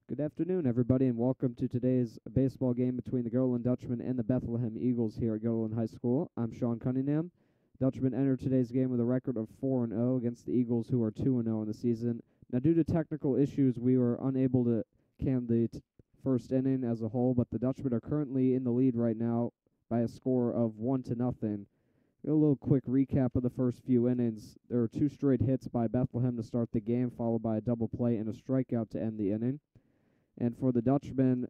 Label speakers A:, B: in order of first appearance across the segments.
A: Good afternoon, everybody, and welcome to today's baseball game between the Gerland Dutchmen and the Bethlehem Eagles here at Gerland High School. I'm Sean Cunningham. Dutchmen entered today's game with a record of 4-0 against the Eagles, who are 2-0 in the season. Now, due to technical issues, we were unable to cam the first inning as a whole, but the Dutchmen are currently in the lead right now by a score of 1-0. A little quick recap of the first few innings. There were two straight hits by Bethlehem to start the game, followed by a double play and a strikeout to end the inning. And for the Dutchmen,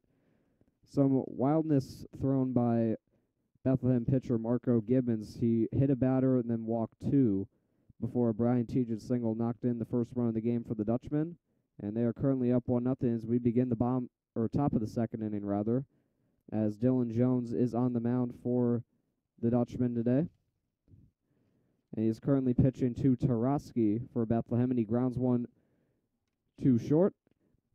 A: some wildness thrown by Bethlehem pitcher Marco Gibbons. He hit a batter and then walked two before a Brian Tejan single knocked in the first run of the game for the Dutchmen. And they are currently up 1-0 as we begin the top of the second inning, rather, as Dylan Jones is on the mound for the Dutchmen today. And he is currently pitching to Tarosky for Bethlehem, and he grounds one too short.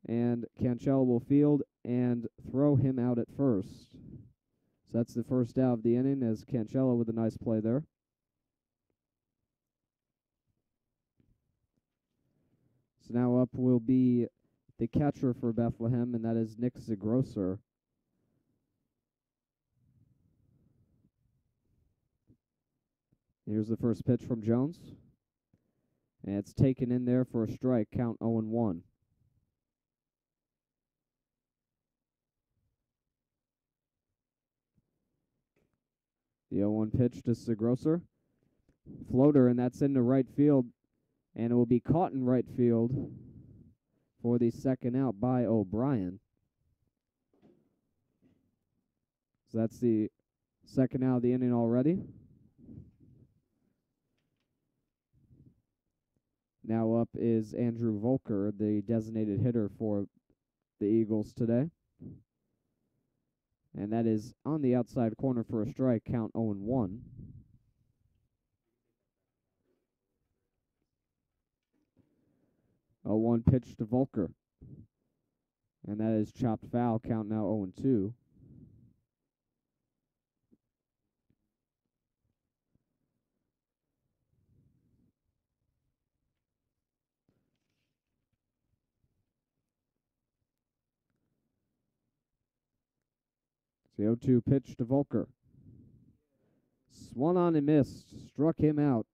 A: And Cancella will field and throw him out at first. So that's the first out of the inning, as Cancella with a nice play there. So now up will be the catcher for Bethlehem, and that is Nick Zagrosser. Here's the first pitch from Jones. And it's taken in there for a strike, count 0-1. The 0-1 pitch to Zagrosser. Floater, and that's into right field. And it will be caught in right field for the second out by O'Brien. So that's the second out of the inning already. Now up is Andrew Volker, the designated hitter for the Eagles today. And that is on the outside corner for a strike, count 0-1. A 1 pitch to Volker. And that is chopped foul, count now 0-2. The 0-2 pitch to Volker. Swung on and missed. Struck him out.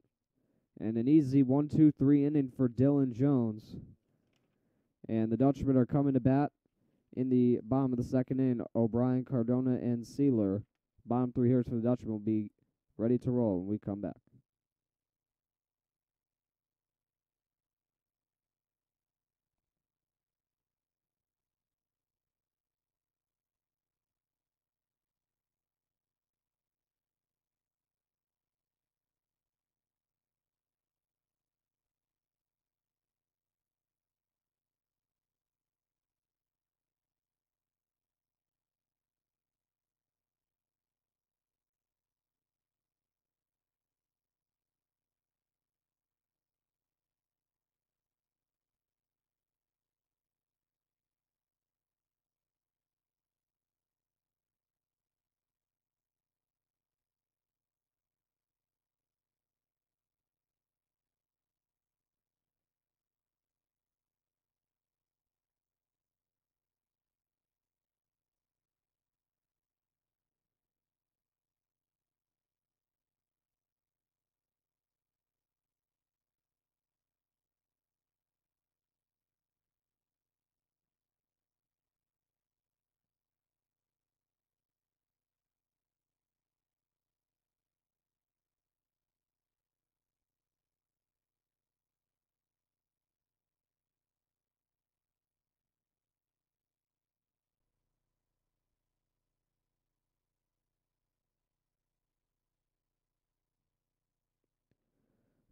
A: And an easy 1-2-3 inning for Dylan Jones. And the Dutchmen are coming to bat in the bottom of the second inning. O'Brien, Cardona, and Sealer. Bottom three hitters for the Dutchmen will be ready to roll when we come back.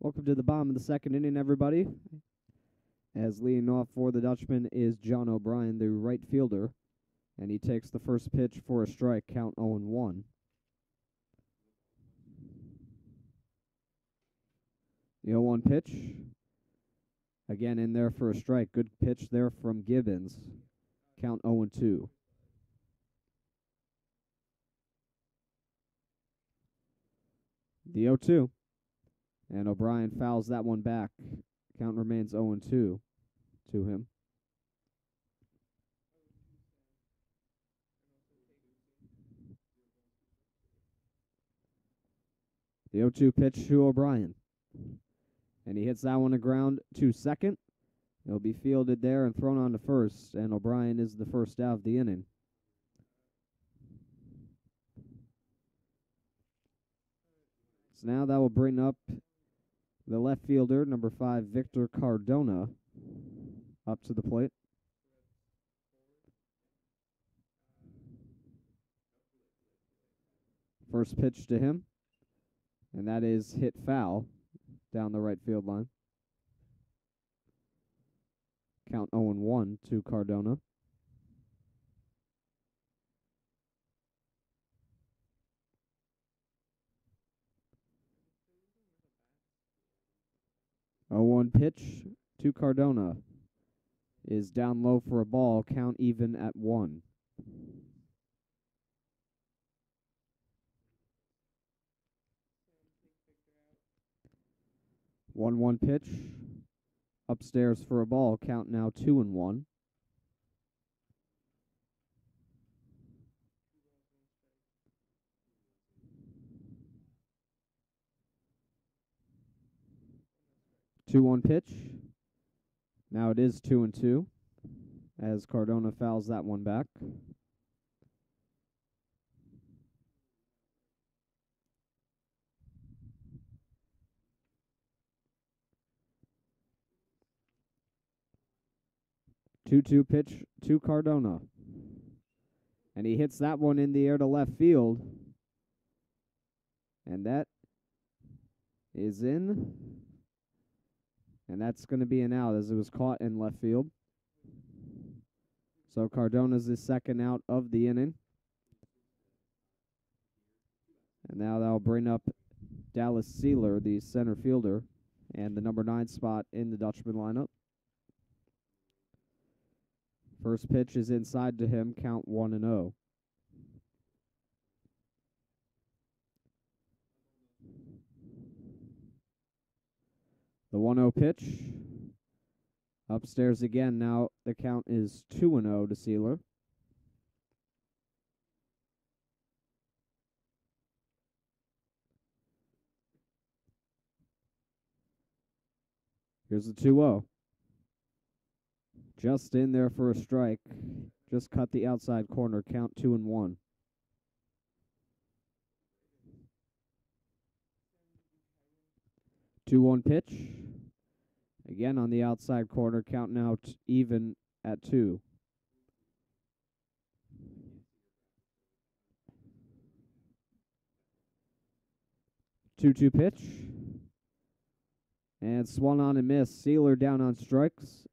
A: Welcome to the bottom of the second inning, everybody. As leading off for the Dutchman is John O'Brien, the right fielder. And he takes the first pitch for a strike, count 0-1. The 0-1 pitch. Again in there for a strike. Good pitch there from Gibbons. Count 0-2. The 0-2. And O'Brien fouls that one back. Count remains 0-2 to him. The 0-2 pitch to O'Brien. And he hits that one to ground to second. It'll be fielded there and thrown on to first, and O'Brien is the first out of the inning. So now that will bring up the left fielder, number 5, Victor Cardona, up to the plate. First pitch to him, and that is hit foul down the right field line. Count 0-1 to Cardona. Oh, 1 pitch to Cardona is down low for a ball. Count even at 1. One pitch upstairs for a ball. Count now 2-1. Two one pitch. Now it is 2-2 as Cardona fouls that one back. Two pitch to Cardona. And he hits that one in the air to left field. And that is in. And that's going to be an out as it was caught in left field. So Cardona's the second out of the inning. And now that'll bring up Dallas Sealer, the center fielder, and the number 9 spot in the Dutchman lineup. First pitch is inside to him, count 1-0. The 1-0 pitch. Upstairs again. Now the count is 2-0 to Sealer. Here's the 2-0. Just in there for a strike. Just cut the outside corner. Count 2-1. Two-one pitch. Again on the outside corner. Count now even at 2. Two pitch. And swung on and missed. Sealer down on strikes.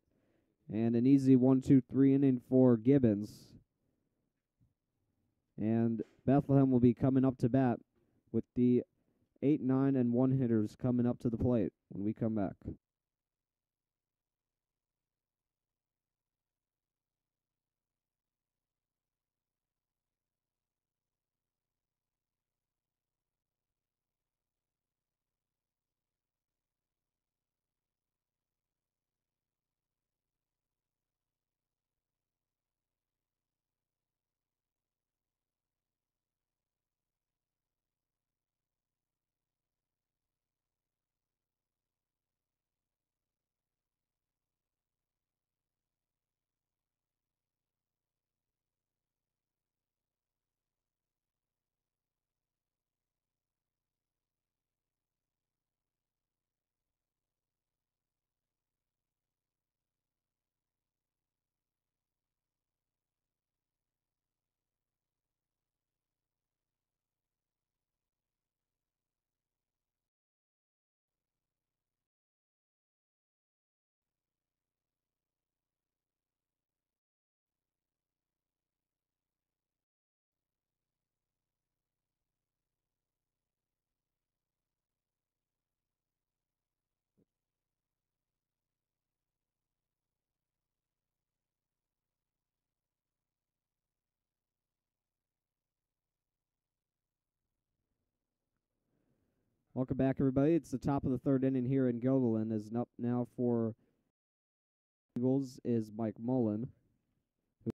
A: And an easy 1-2-3 inning for Gibbons. And Bethlehem will be coming up to bat with the 8, 9, and 1 hitters coming up to the plate when we come back. Welcome back, everybody. It's the top of the 3rd inning here in Gilderland. As up now for Eagles is Mike Mullen, who's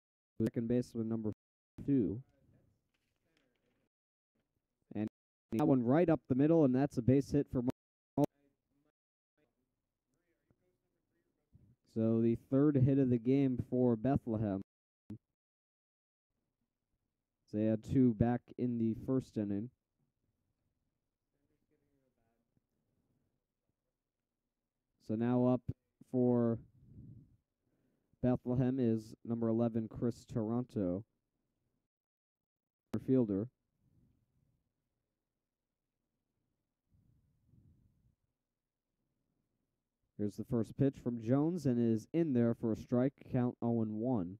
A: second baseman number 2. And That one right up the middle, and that's a base hit for Mullen. So the third hit of the game for Bethlehem. They had two back in the first inning. So now up for Bethlehem is number 11, Chris Toronto, fielder. Here's the first pitch from Jones, and it is in there for a strike, count 0-1.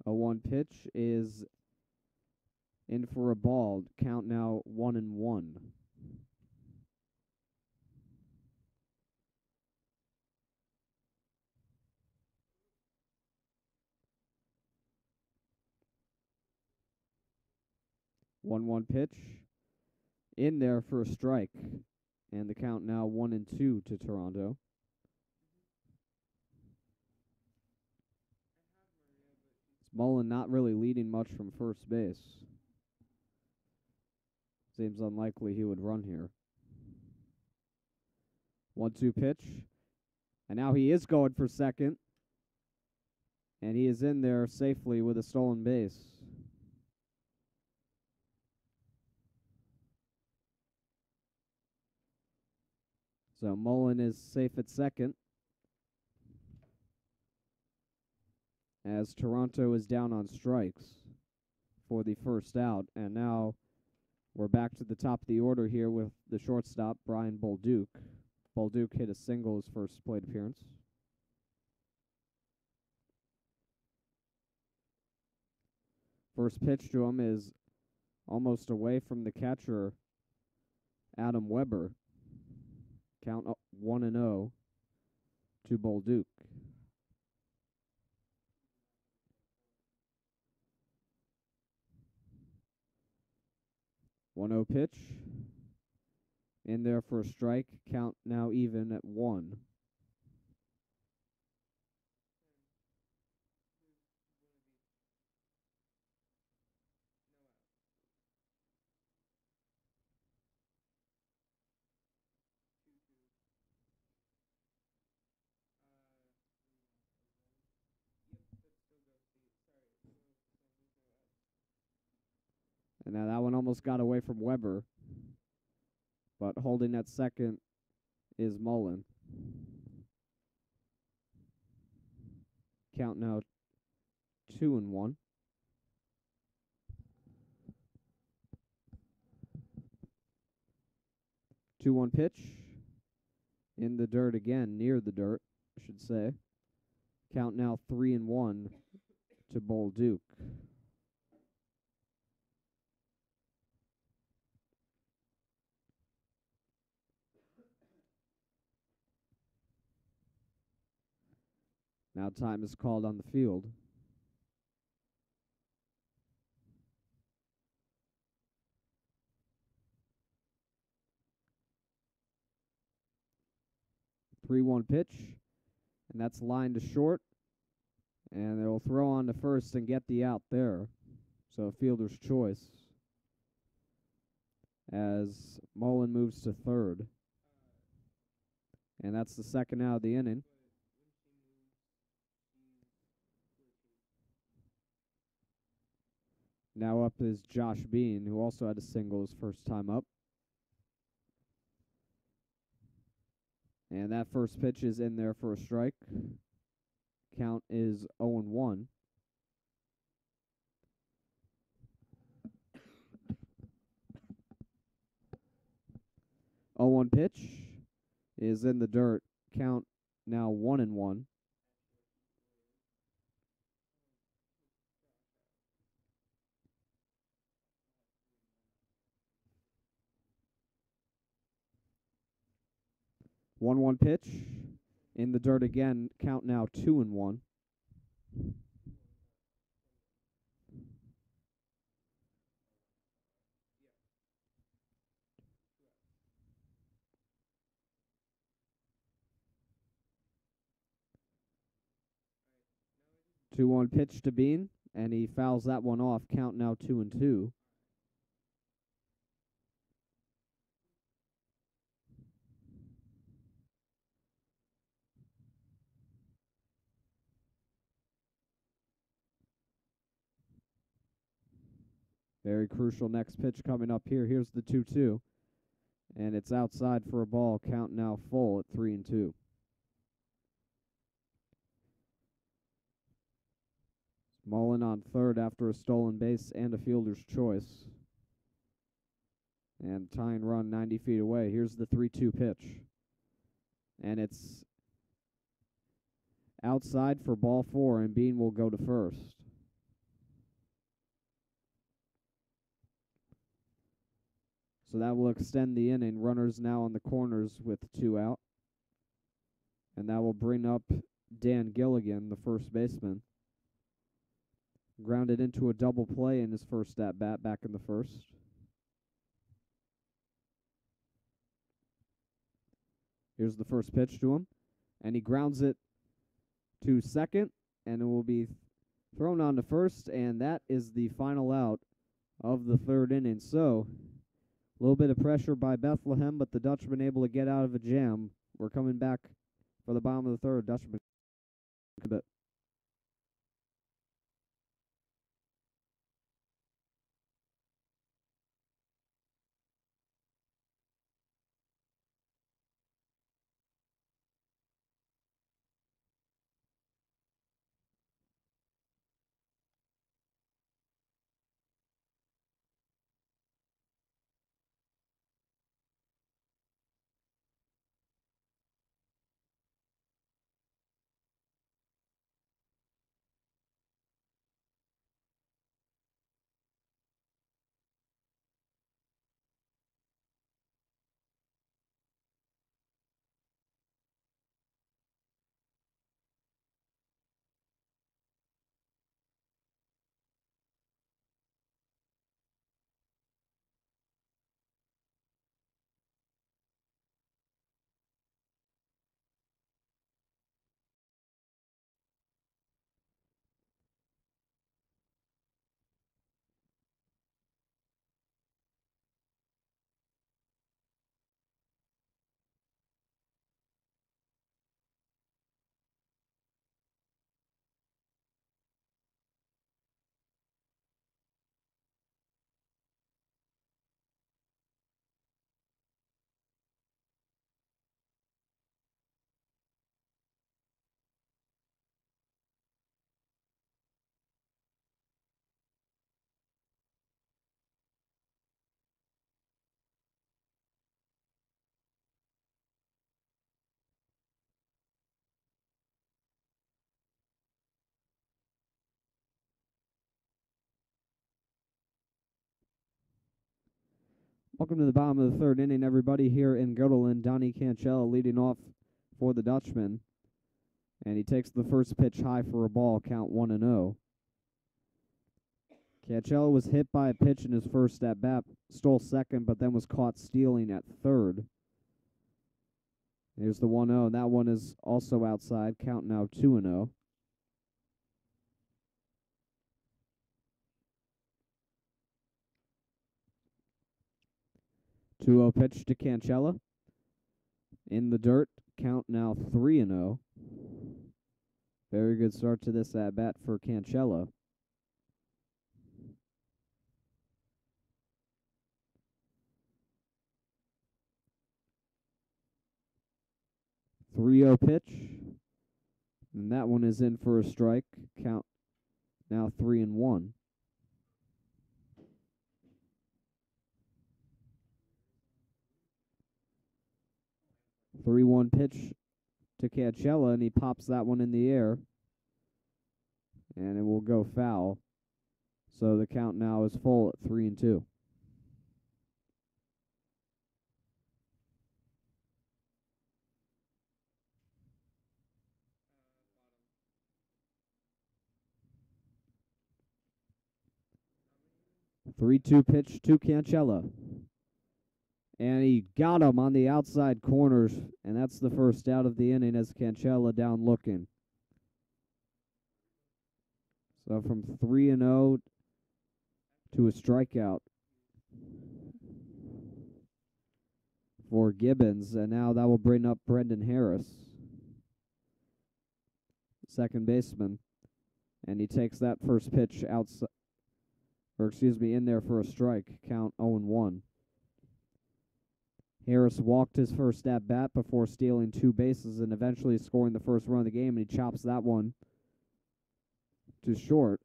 A: A 1 pitch is in for a ball, count now 1-1. One pitch in there for a strike, and the count now 1-2 to Toronto. Mullen not really leading much from first base. Seems unlikely he would run here. 1-2 pitch, and now he is going for second, and he is in there safely with a stolen base. So Mullen is safe at second, as Toronto is down on strikes for the first out. And now we're back to the top of the order here with the shortstop, Brian Bolduc. Bolduc hit a single his first plate appearance. First pitch to him is almost away from the catcher, Adam Weber. Count 1-0 to Bolduc. 1-0 pitch. In there for a strike. Count now even at 1. And now that one almost got away from Weber. But holding at second is Mullen. Count now 2-1. 2-1 pitch. In the dirt again, near the dirt, I should say. Count now 3-1 to Bolduc. Now time is called on the field. Three-one pitch, and that's lined to short, and they'll throw on to first and get the out there. So fielder's choice as Mullen moves to third. And that's the second out of the inning. Now up is Josh Bean, who also had a single his first time up. And that first pitch is in there for a strike. Count is 0-1. Oh, 1 pitch is in the dirt. Count now 1-1. One pitch in the dirt again. Count now 2-1. 2-1 pitch to Bean, and he fouls that one off. Count now 2-2. Very crucial next pitch coming up here. Here's the 2-2. And it's outside for a ball. Count now full at 3-2. Mullen on third after a stolen base and a fielder's choice. And tying run 90 feet away. Here's the 3-2 pitch. And it's outside for ball 4, and Bean will go to first. So that will extend the inning. Runners now on the corners with 2 out. And that will bring up Dan Gilligan, the first baseman. Grounded into a double play in his first at-bat back in the first. Here's the first pitch to him. And he grounds it to second, and it will be thrown on to first, and that is the final out of the third inning. So, a little bit of pressure by Bethlehem, but the Dutchman able to get out of a jam. We're coming back for the bottom of the third. Dutchman. Welcome to the bottom of the third inning, everybody, here in Göttingen. Donnie Cancella leading off for the Dutchman. And he takes the first pitch high for a ball, count 1-0. Cancella was hit by a pitch in his first at-bat, stole second, but then was caught stealing at third. Here's the 1-0, and that one is also outside, count now 2-0. 2-0 pitch to Cancella. In the dirt, count now 3-0. Very good start to this at-bat for Cancella. .30 pitch, and that one is in for a strike. Count now 3-1. 3-1 pitch to Cancella, and he pops that one in the air, and it will go foul. So the count now is full at 3-2. Three-two pitch to Cancella. And he got him on the outside corners, and that's the first out of the inning as Cancella down looking. So from 3-0 to a strikeout for Gibbons, and now that will bring up Brendan Harris, second baseman, and he takes that first pitch outside, in there for a strike, count 0-1. Harris walked his first at bat before stealing 2 bases and eventually scoring the first run of the game, and he chops that one to short.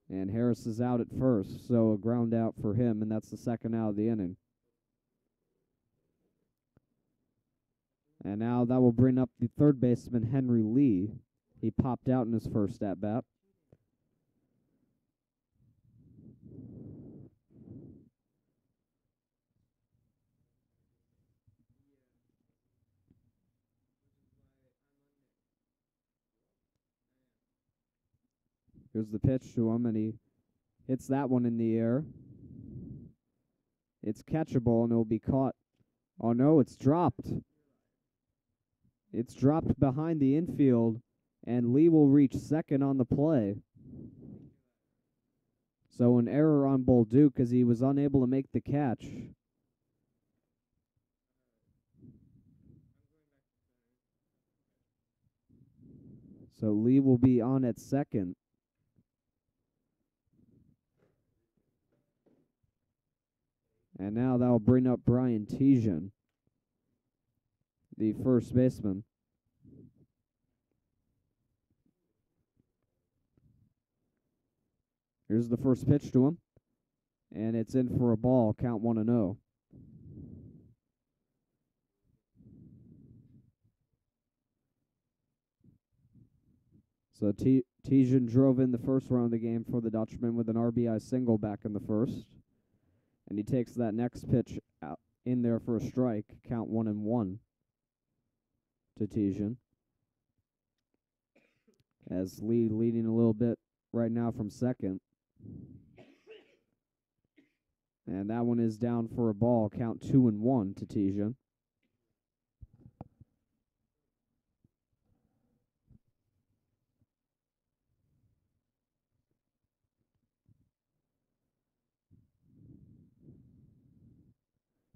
A: And Harris is out at first, so a ground out for him, and that's the second out of the inning. And now that will bring up the third baseman, Henry Lee. He popped out in his first at bat. Here's the pitch to him, and he hits that one in the air. It's catchable, and it will be caught. Oh, no, it's dropped. It's dropped behind the infield, and Lee will reach second on the play. So an error on Bolduc as he was unable to make the catch. So Lee will be on at second. And now that will bring up Brian Tejan, the first baseman. Here's the first pitch to him, and it's in for a ball, count 1-0. So Tejan drove in the first round of the game for the Dutchman with an RBI single back in the first. And he takes that next pitch out in there for a strike, count 1-1 to Tejan. As Lee leading a little bit right now from second. And that one is down for a ball, count 2-1 to Tejan.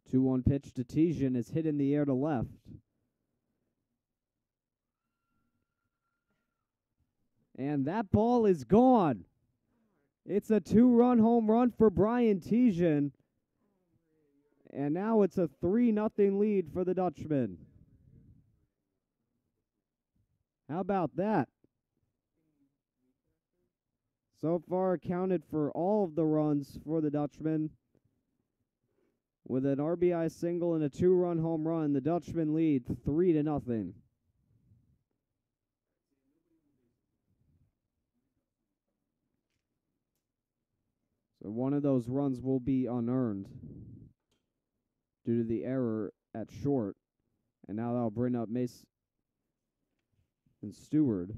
A: Two-one pitch to Tejan is hit in the air to left. And that ball is gone. It's a 2-run home run for Brian Tejan. And now it's a 3-0 lead for the Dutchman. How about that? So far accounted for all of the runs for the Dutchman. With an RBI single and a 2-run home run, the Dutchman lead 3-0. So one of those runs will be unearned due to the error at short. And now that'll bring up Mace and Stewart,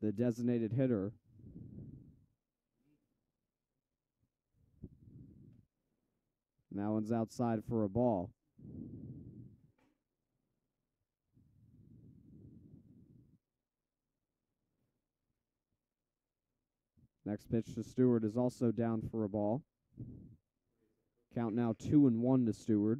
A: the designated hitter. And that one's outside for a ball. Next pitch to Stewart is also down for a ball. Count now 2-1 to Stewart.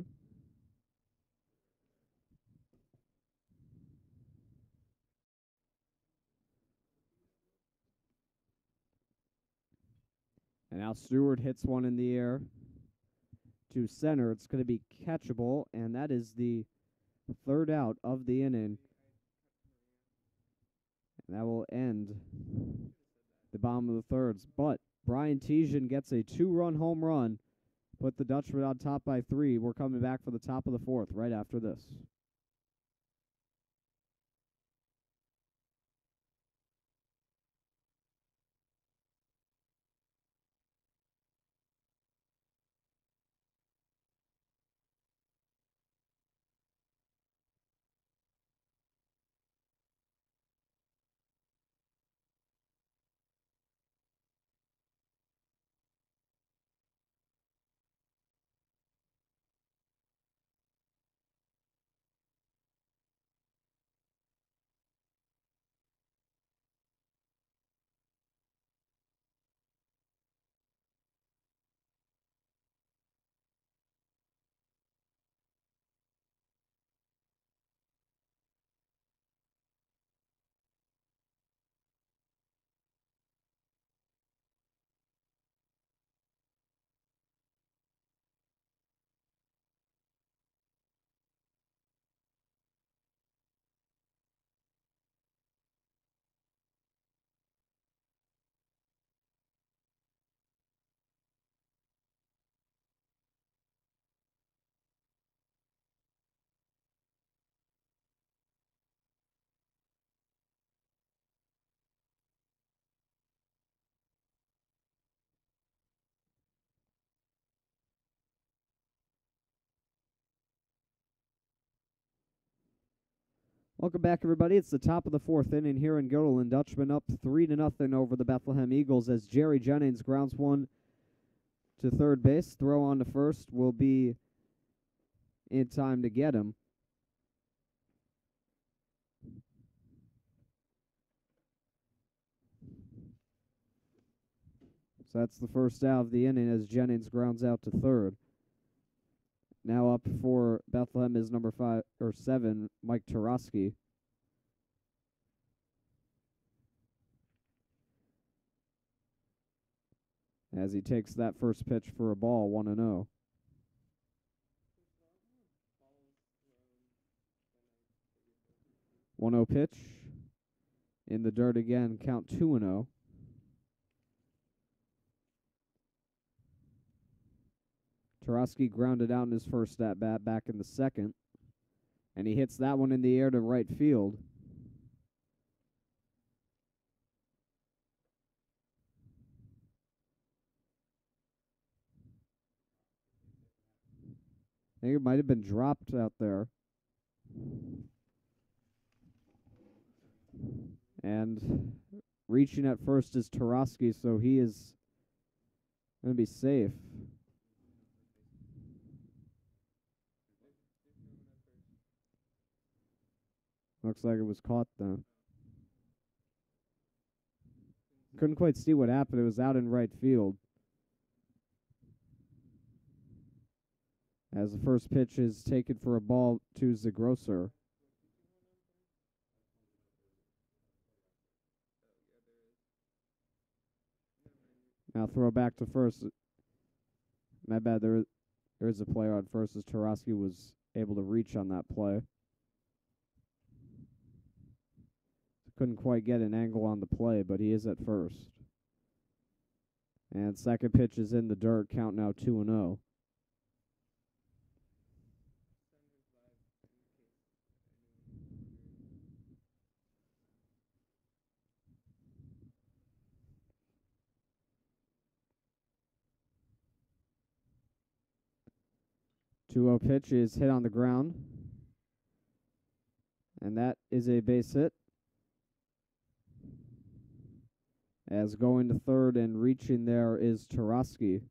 A: And now Stewart hits one in the air to center. It's going to be catchable, and that is the third out of the inning. And that will end the bottom of the thirds. But Brian Tejan gets a 2-run home run, put the Dutchman on top by 3. We're coming back for the top of the fourth right after this. Welcome back, everybody. It's the top of the fourth inning here in Gilderland. Dutchman up 3-0 over the Bethlehem Eagles as Jerry Jennings grounds one to third base. Throw on to first will be in time to get him. So that's the first out of the inning as Jennings grounds out to third. Now up for Bethlehem is number 7, Mike Tarosky. As he takes that first pitch for a ball, 1-0. One-0 pitch. In the dirt again, count 2-0. Tarosky grounded out in his first at-bat back in the second, and he hits that one in the air to right field. I think it might have been dropped out there. And reaching at first is Tarosky, so he is going to be safe. Looks like it was caught, though. Couldn't quite see what happened. It was out in right field. As the first pitch is taken for a ball to Zagrosser. Now throw back to first. My bad, there is a player on first as Tarosky was able to reach on that play. Couldn't quite get an angle on the play, but he is at first. And second pitch is in the dirt, count now 2-0. Two-0 pitch is hit on the ground. And that is a base hit. As going to third and reaching there is Tarosky.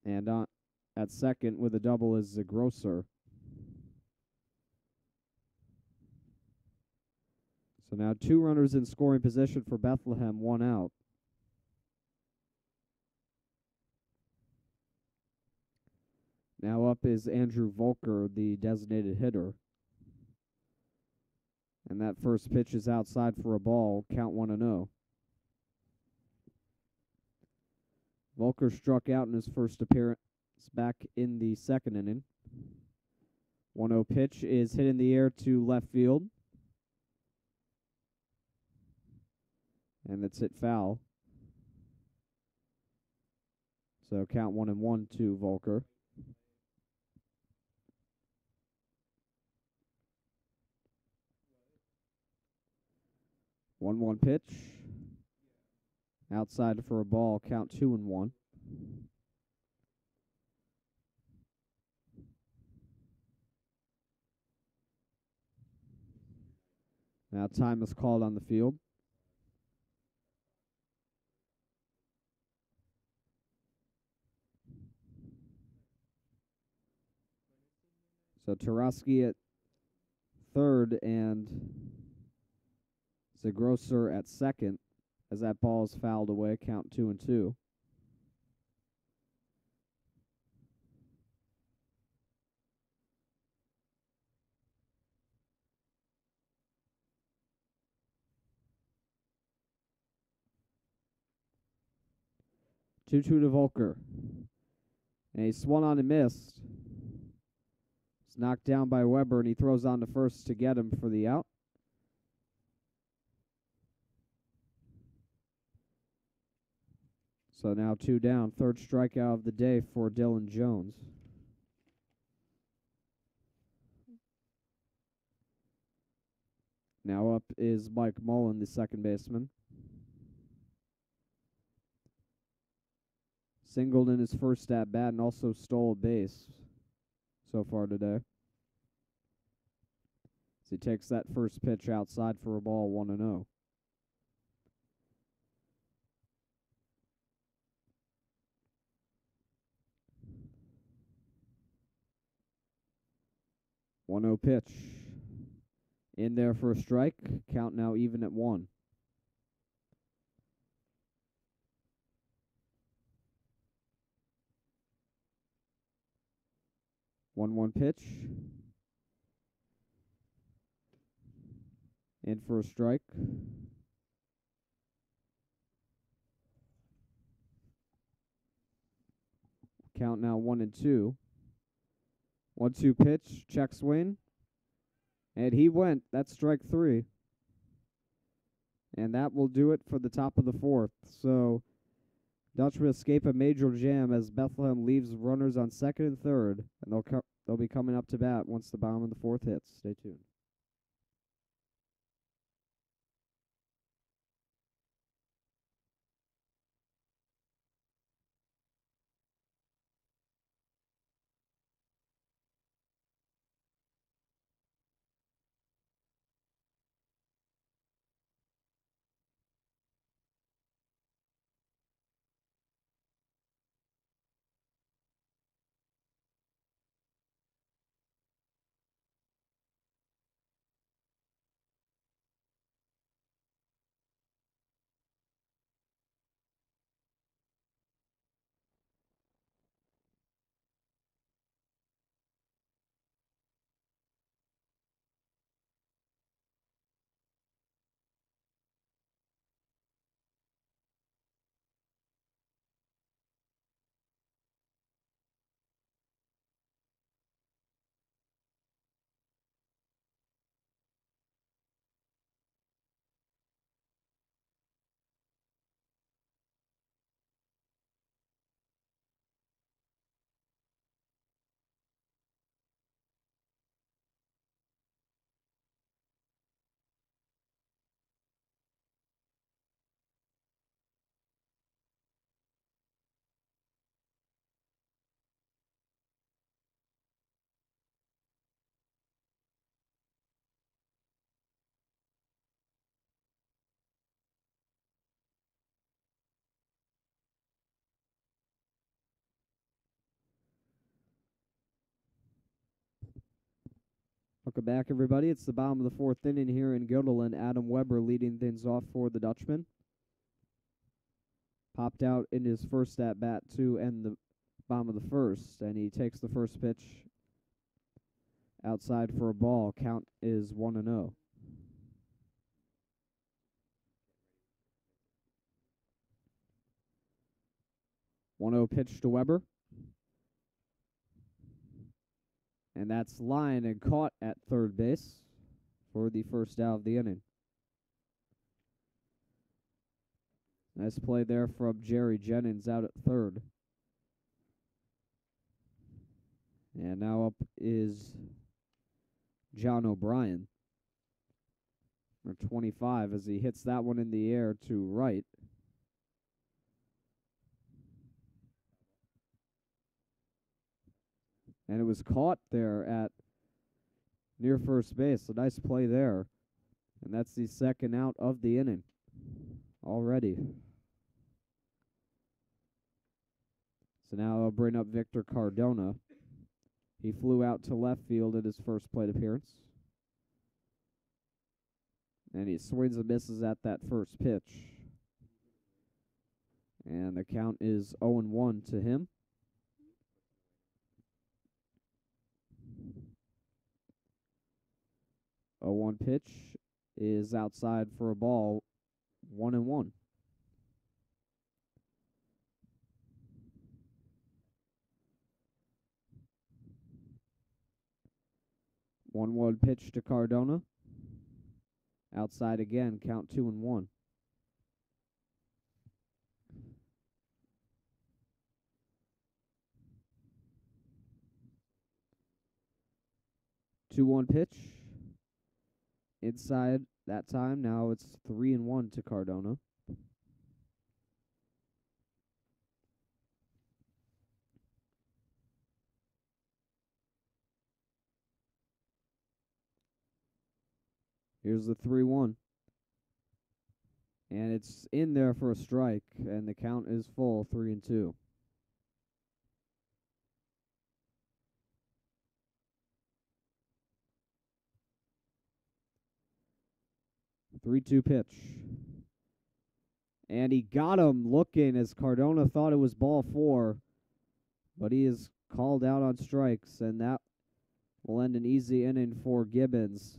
A: And at second with a double is Zagrosser. So now 2 runners in scoring position for Bethlehem, 1 out. Now up is Andrew Volker, the designated hitter. And that first pitch is outside for a ball, count 1-0. Volker struck out in his first appearance back in the second inning. 1-0 pitch is hit in the air to left field. And it's hit foul. So count 1-1 to Volker. 1-1 pitch. Outside for a ball, count 2-1. Now time is called on the field. So Tarosky at third and Zagrosser at second as that ball is fouled away, count 2-2. Two to Volker. And he swung on and missed. It's knocked down by Weber, and he throws on to first to get him for the out. So now 2 down. Third strikeout of the day for Dylan Jones. Now up is Mike Mullen, the second baseman. singled in his first at bat and also stole a base so far today. As he takes that first pitch outside for a ball, 1-0. One-zero pitch. In there for a strike. Count now even at 1. One pitch. In for a strike. Count now 1-2. 1-2 pitch. Check swing. And he went. That's strike 3. And that will do it for the top of the 4th. So Dutchmen escape a major jam as Bethlehem leaves runners on 2nd and 3rd. And they'll be coming up to bat once the bottom of the 4th hits. Stay tuned. Welcome back, everybody. It's the bottom of the 4th inning here in Gilderland. Adam Weber leading things off for the Dutchman. Popped out in his first at-bat to end the bottom of the 1st, and he takes the first pitch outside for a ball. Count is 1-0. One-0 pitch to Weber. And that's line and caught at third base for the first out of the inning. Nice play there from Jerry Jennings out at third. And now up is John O'Brien, or 25, as he hits that one in the air to right. And it was caught there at near first base. A nice play there. And that's the second out of the inning already. So now I'll bring up Victor Cardona. He flew out to left field in his first plate appearance. And he swings and misses at that first pitch. And the count is 0-1 to him. A 1 pitch is outside for a ball, 1-1. One pitch to Cardona. Outside again, count 2-1. Two-one pitch. Inside that time. Now it's 3-1 to Cardona. Here's the 3-1. And it's in there for a strike, and the count is full, 3-2. 3-2 pitch. And he got him looking as Cardona thought it was ball 4, but he is called out on strikes, and that will end an easy inning for Gibbons.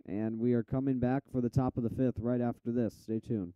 A: And we are coming back for the top of the 5th right after this. Stay tuned.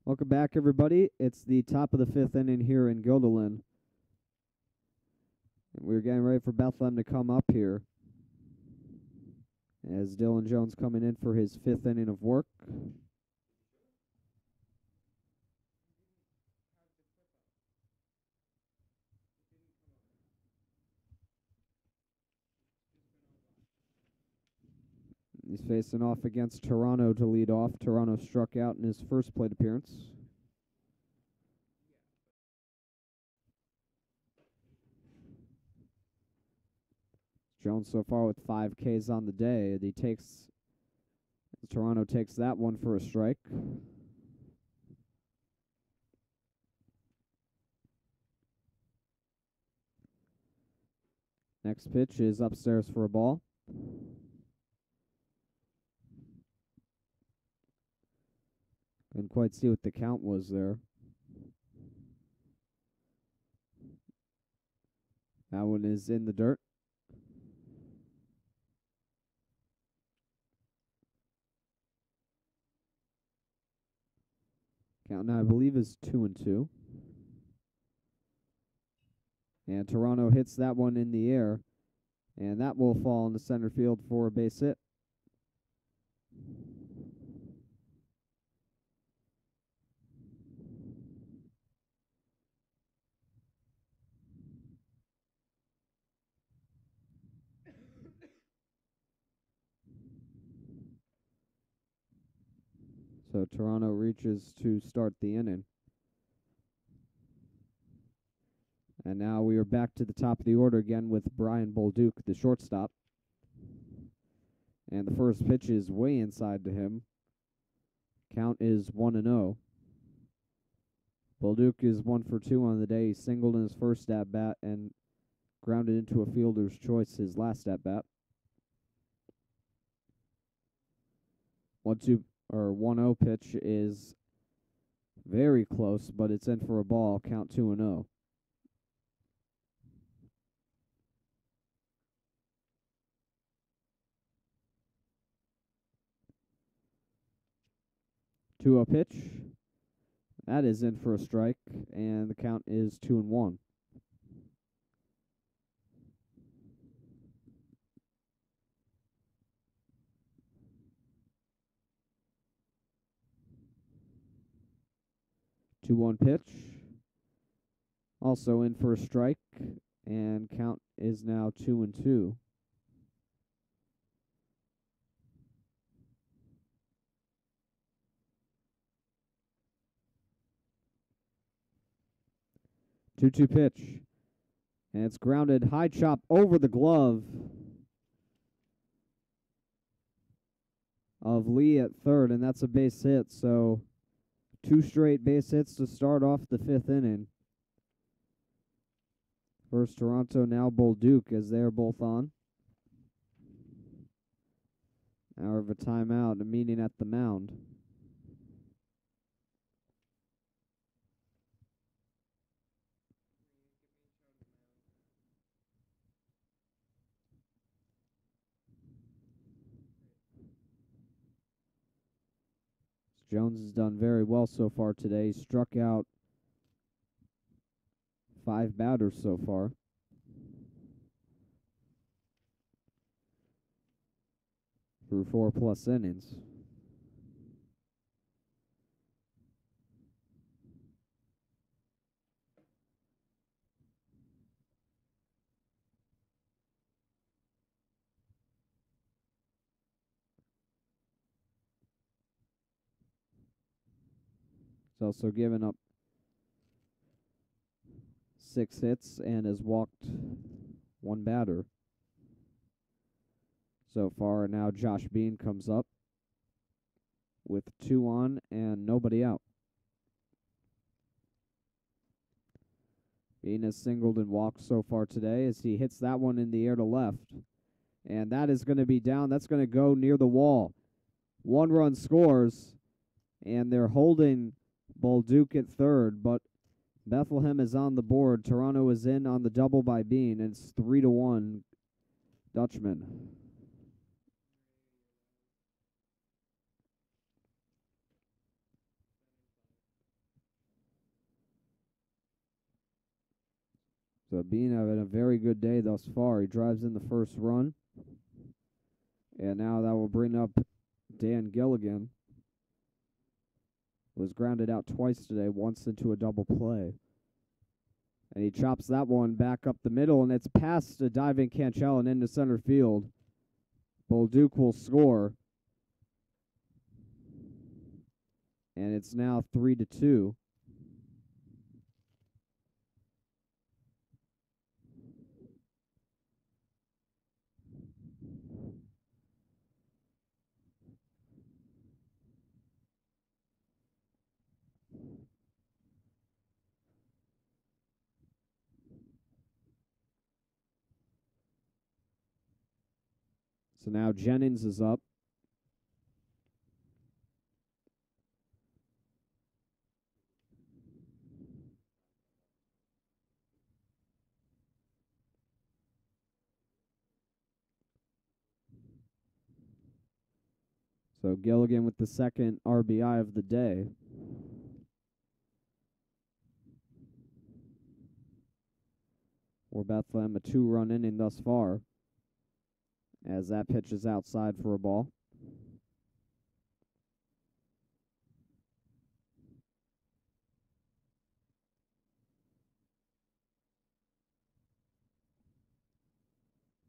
A: Welcome back, everybody. It's the top of the 5th inning here in Guilderland. We're getting ready for Bethlehem to come up here as Dylan Jones coming in for his 5th inning of work. He's facing off against Toronto to lead off. Toronto struck out in his first plate appearance. Jones so far with 5 Ks on the day. Toronto takes that one for a strike. Next pitch is upstairs for a ball. Couldn't quite see what the count was there. That one is in the dirt. Count now, I believe, is 2-2. And Toronto hits that one in the air, and that will fall into center field for a base hit. So Toronto reaches to start the inning. And now we are back to the top of the order again with Brian Bolduc, the shortstop. And the first pitch is way inside to him. Count is 1-0. Bolduc is 1 for 2 on the day. He singled in his first at-bat and grounded into a fielder's choice his last at-bat. 1-0 pitch is very close, but it's in for a ball. Count 2-0. Two-0 pitch. That is in for a strike, and the count is 2-1. Two-one pitch. Also in for a strike, and count is now 2-2. 2-2 pitch. And it's grounded high chop over the glove of Lee at third, and that's a base hit. So 2 straight base hits to start off the 5th inning. First Toronto, now Bolduc, as they're both on. Hour of a timeout, a meeting at the mound. Jones has done very well so far today. He struck out 5 batters so far. Through 4+ innings. He's also given up 6 hits and has walked 1 batter so far. Now Josh Bean comes up with 2 on and nobody out. Bean has singled and walked so far today as he hits that one in the air to left. And that is going to be down. That's going to go near the wall. 1 run scores, and they're holding Bolduc at third, but Bethlehem is on the board. Toronto is in on the double by Bean, and it's 3-1 Dutchman. So Bean having a very good day thus far. He drives in the first run. And now that will bring up Dan Gilligan. Was grounded out twice today, once into a double play. And he chops that one back up the middle, and it's past a diving Canchel and into center field. Bolduc will score. And it's now 3-2. So now Jennings is up. So Gilligan with the second RBI of the day. For Bethlehem, a 2-run inning thus far, as that pitch is outside for a ball.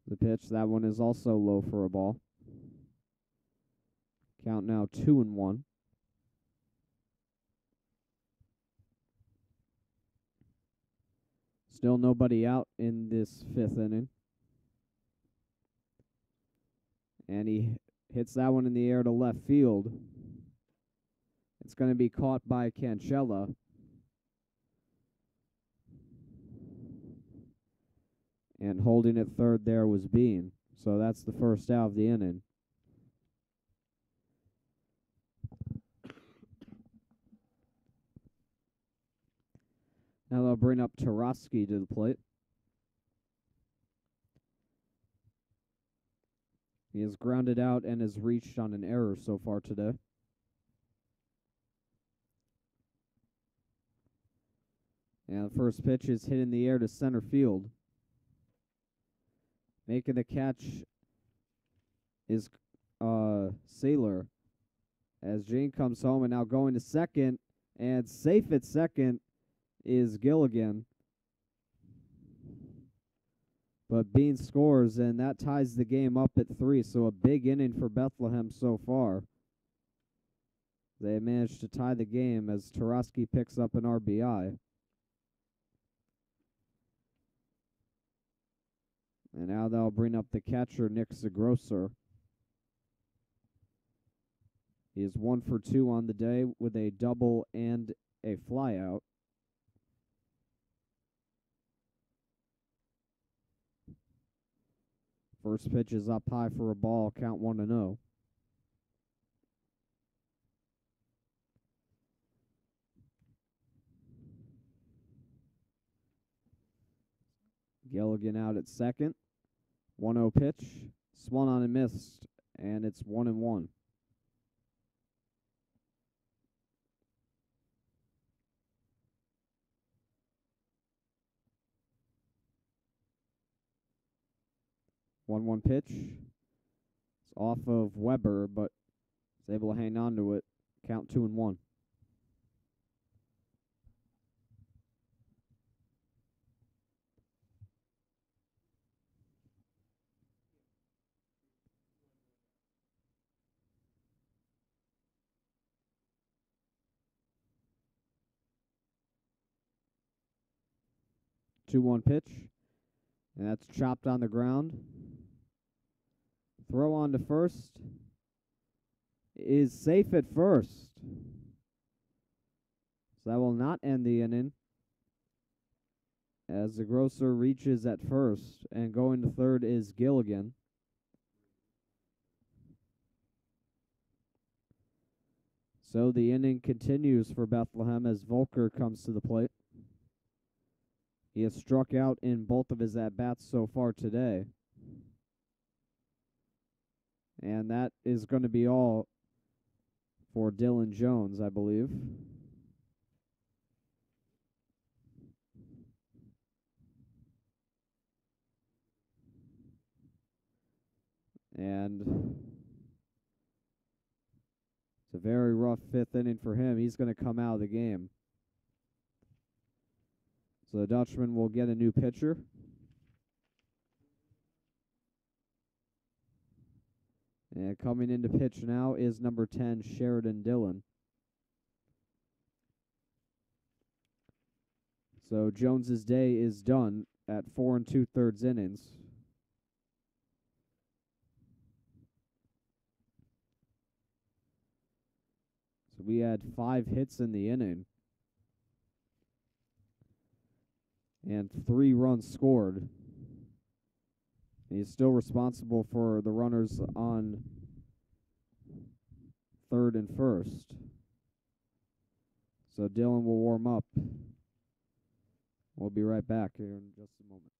A: The pitch, that one is also low for a ball. Count now 2-1. Still nobody out in this 5th inning. And he hits that one in the air to left field. It's going to be caught by Canchella. And holding it third there was Bean. So that's the first out of the inning. Now they'll bring up Tarosky to the plate. He is grounded out and has reached on an error so far today. And the first pitch is hit in the air to center field. Making the catch is Saylor. As Jane comes home and now going to second. And safe at second is Gilligan. But Bean scores, and that ties the game up at 3. So a big inning for Bethlehem so far. They managed to tie the game as Tarosky picks up an RBI. And now they'll bring up the catcher, Nick Zagrosser. He is 1 for 2 on the day with a double and a flyout. First pitch is up high for a ball, count 1-0. Gilligan out at second. 1-0 pitch. Swung on and missed, and it's 1-1. One pitch. It's off of Weber, but is able to hang on to it. Count 2-1. Two-one pitch, and that's chopped on the ground. Throw on to first is safe at first. So that will not end the inning, as the Grosser reaches at first, and going to third is Gilligan. So the inning continues for Bethlehem as Volker comes to the plate. He has struck out in both of his at-bats so far today. And that is going to be all for Dylan Jones, I believe. And it's a very rough fifth inning for him. He's going to come out of the game. So the Dutchman will get a new pitcher. And coming into pitch now is number 10, Sheridan Dillon. So Jones's day is done at 4 2/3 innings. So we had 5 hits in the inning. And 3 runs scored. He's still responsible for the runners on third and first. So Dylan will warm up. We'll be right back here in just a moment.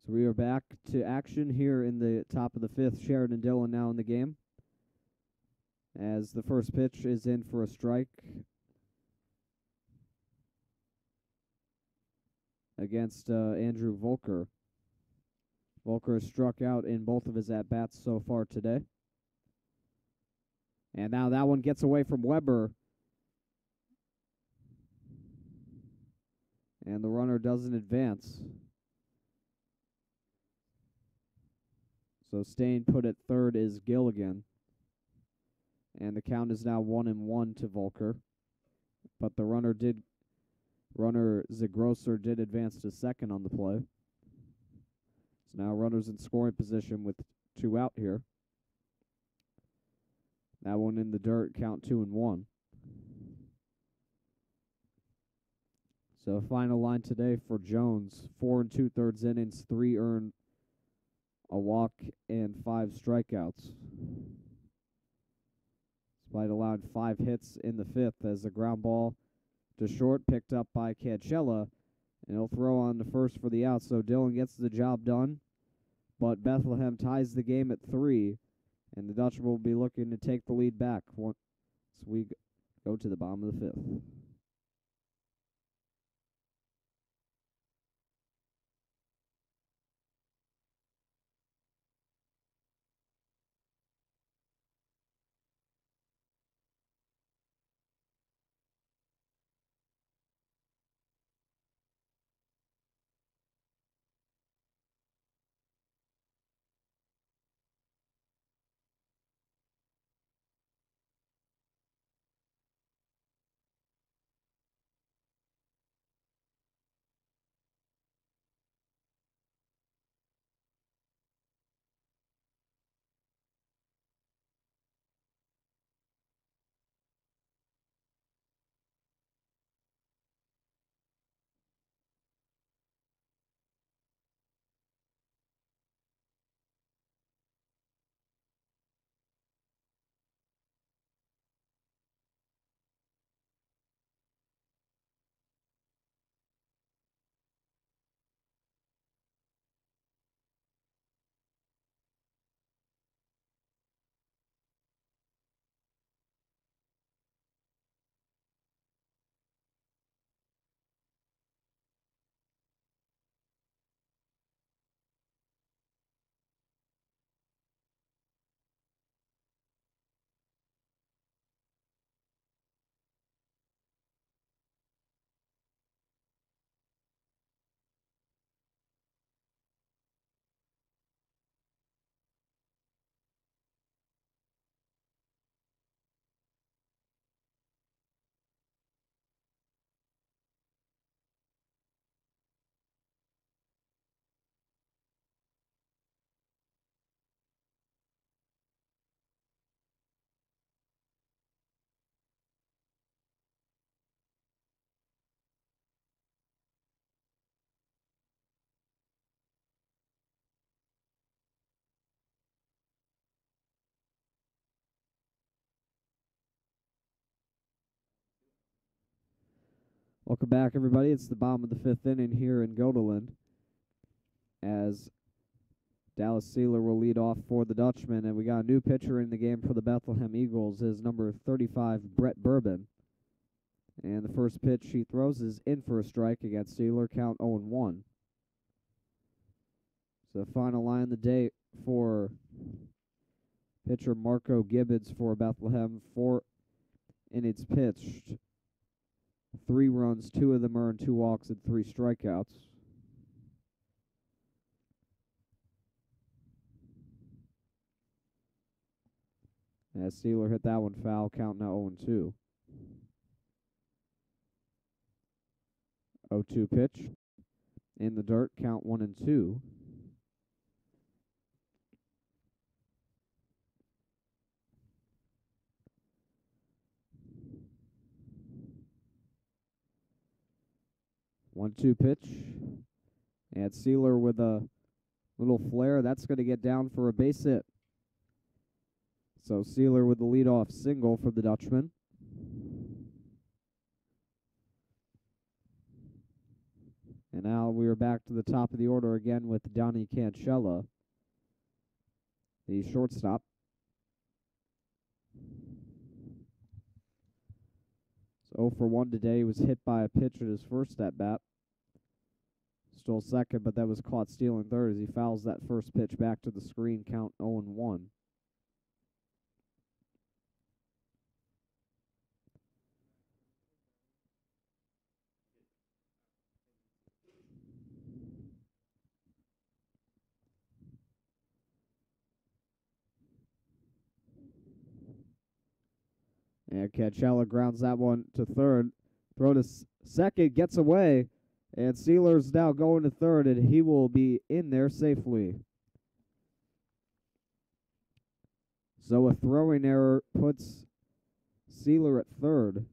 A: So we are back to action here in the top of the fifth. Sheridan Dillon now in the game, as the first pitch is in for a strike against Andrew Volker. Volker has struck out in both of his at-bats so far today. And now that one gets away from Weber. And the runner doesn't advance. So staying put at third is Gilligan. And the count is now 1-1 to Volker. But the runner Zagrosser did advance to second on the play. So now runners in scoring position with 2 out here. That one in the dirt, count 2-1. So final line today for Jones: 4 2/3 innings, 3 earned, a walk, and 5 strikeouts. Despite allowing 5 hits in the fifth, as the ground ball to short picked up by Cancella, and he'll throw on the first for the out. So Dillon gets the job done, but Bethlehem ties the game at 3, and the Dutchman will be looking to take the lead back once we go to the bottom of the fifth. Welcome back, everybody. It's the bottom of the fifth inning here in Godeland, as Dallas Sealer will lead off for the Dutchman, and we got a new pitcher in the game for the Bethlehem Eagles, is number 35, Brett Bourbon. And the first pitch he throws is in for a strike against Sealer, count 0-1. So the final line of the day for pitcher Marco Gibbons for Bethlehem: 4 innings pitched, 3 runs, 2 of them earned, 2 walks, and 3 strikeouts. As Sealer hit that one foul, count now 0-2. 0-2 pitch in the dirt, count 1-2. One-two pitch, and Sealer with a little flare. That's going to get down for a base hit. So Sealer with the leadoff single for the Dutchman. And now we are back to the top of the order again with Donnie Cancella, the shortstop. So 0 for 1 today. He was hit by a pitch at his first at-bat. Stole second, but that was caught stealing third as he fouls that first pitch back to the screen, count 0-1. And Cancella grounds that one to third. Throw to second, gets away, and Sealer's now going to third, and he will be in there safely. So a throwing error puts Sealer at third.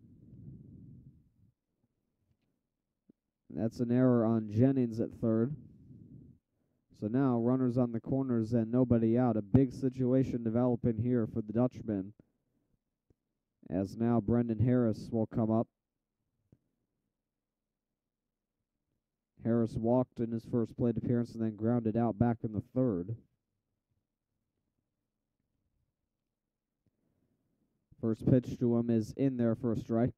A: That's an error on Jennings at third. So now runners on the corners and nobody out. A big situation developing here for the Dutchmen. As now Brendan Harris will come up. Harris walked in his first plate appearance and then grounded out back in the third. First pitch to him is in there for a strike.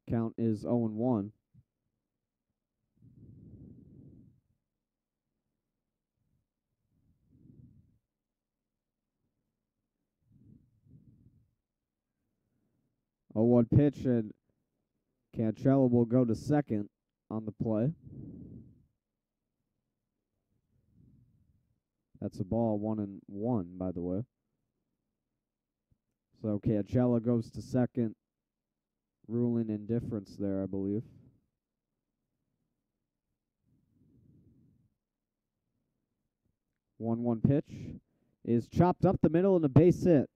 A: Count is 0-1. A 1 pitch, and Cancella will go to second on the play. That's a ball, 1-1, by the way. So Cancella goes to second, ruling indifference there, I believe. One pitch is chopped up the middle and a base hit.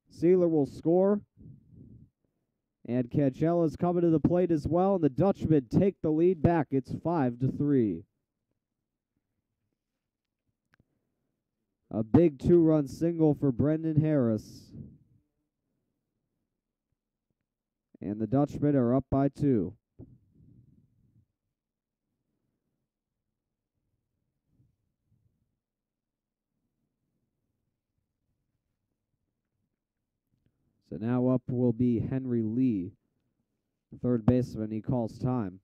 A: Sealer will score. And Cancella's coming to the plate as well, and the Dutchmen take the lead back. It's 5-3. A big 2-run single for Brendan Harris. And the Dutchmen are up by 2. So now up will be Henry Lee, third baseman. He calls time.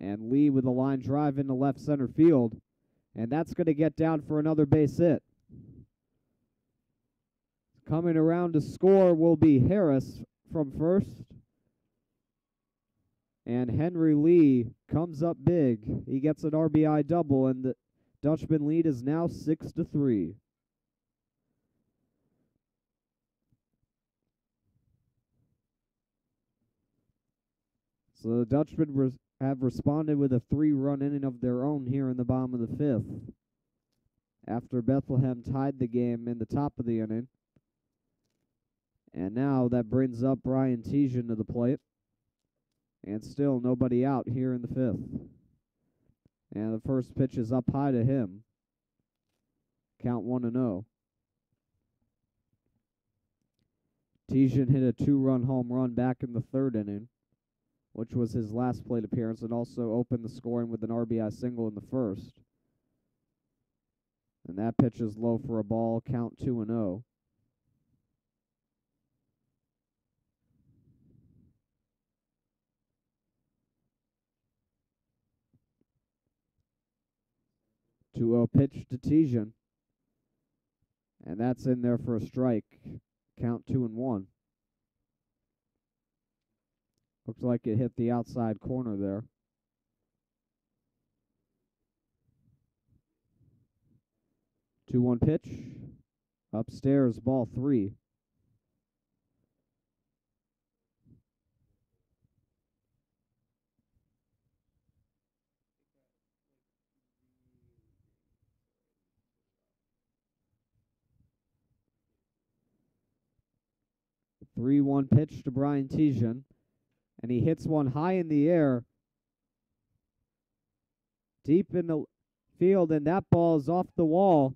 A: And Lee with a line drive into left center field. And that's going to get down for another base hit. Coming around to score will be Harris from first. And Henry Lee comes up big. He gets an RBI double, and the Dutchman lead is now 6-3. So the Dutchmen have responded with a 3-run inning of their own here in the bottom of the 5th. After Bethlehem tied the game in the top of the inning. And now that brings up Brian Tejan to the plate. And still nobody out here in the 5th. And the first pitch is up high to him. Count 1-0. Tejan hit a 2-run home run back in the 3rd inning, which was his last plate appearance, and also opened the scoring with an RBI single in the 1st. And that pitch is low for a ball. Count 2-0. Pitch to Tejan. And that's in there for a strike. Count 2-1. Looks like it hit the outside corner there. Two-one pitch. Upstairs, ball 3. Three-one pitch to Brian Tejan. And he hits one high in the air, deep in the field, and that ball is off the wall.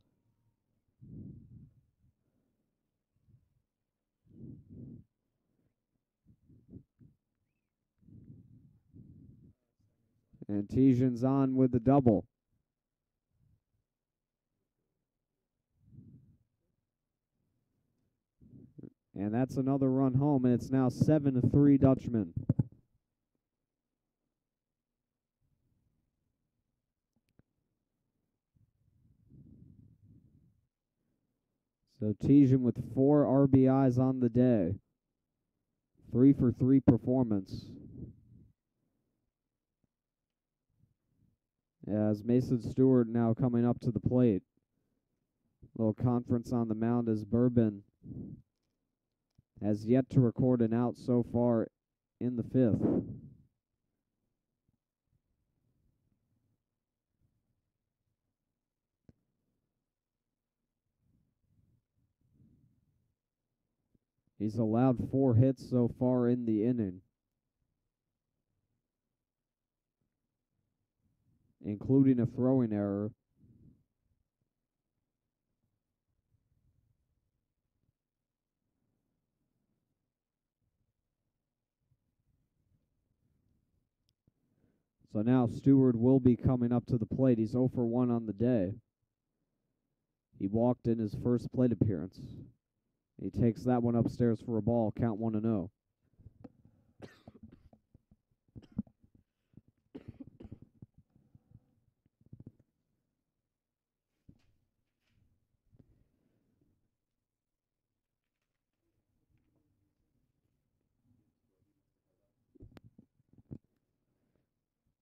A: And Tejan's on with the double. And that's another run home, and it's now 7-3 Dutchmen. So Tejan with 4 RBIs on the day. 3-for-3 performance. As Mason Stewart now coming up to the plate. Little conference on the mound as Bourbon has yet to record an out so far in the 5th. He's allowed 4 hits so far in the inning, including a throwing error. So now Stewart will be coming up to the plate. He's 0 for 1 on the day. He walked in his first plate appearance. He takes that one upstairs for a ball, count 1-0.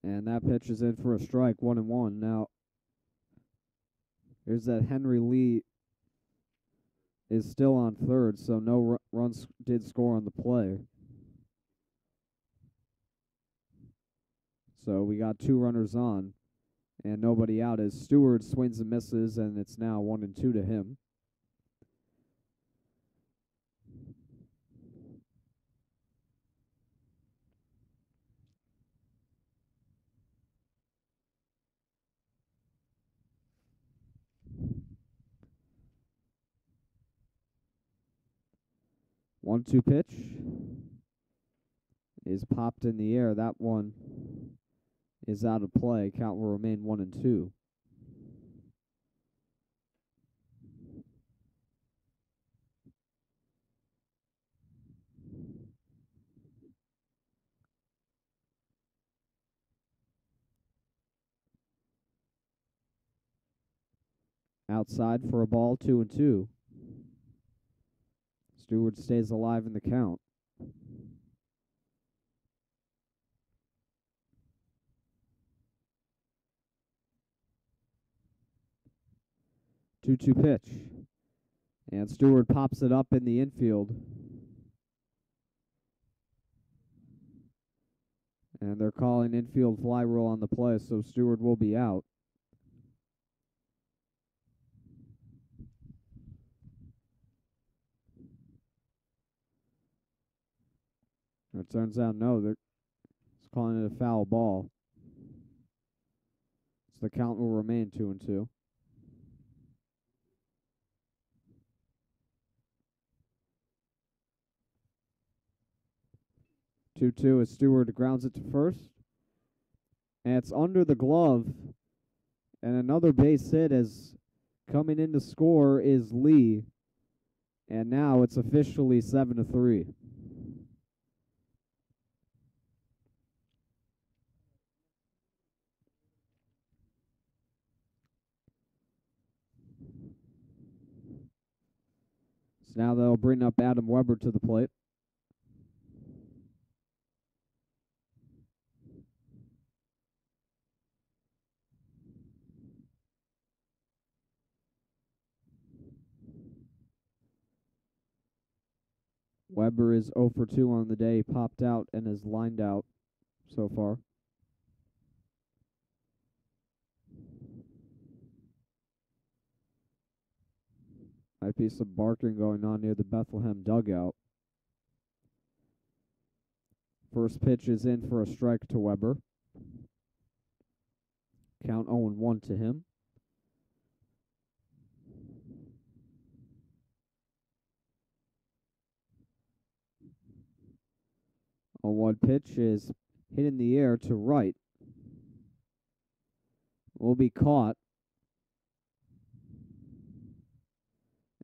A: And that pitch is in for a strike, 1-1. Now, here's that Henry Lee is still on third, so no runs did score on the play. So we got 2 runners on and nobody out as Stewart swings and misses, and it's now 1-2 to him. One-two pitch is popped in the air. That one is out of play. Count will remain 1-2. Outside for a ball, 2-2. Stewart stays alive in the count. 2-2 pitch. And Stewart pops it up in the infield. And they're calling infield fly rule on the play, so Stewart will be out. It turns out no, they're calling it a foul ball. So the count will remain 2-2. As Stewart grounds it to first. And it's under the glove. And another base hit as coming in to score is Lee. And now it's officially 7-3. So now they'll bring up Adam Weber to the plate. Weber is 0 for 2 on the day. He popped out and is lined out so far. Might be some barking going on near the Bethlehem dugout. First pitch is in for a strike to Weber. Count 0-1 to him. A 1 pitch is hit in the air to right. Will be caught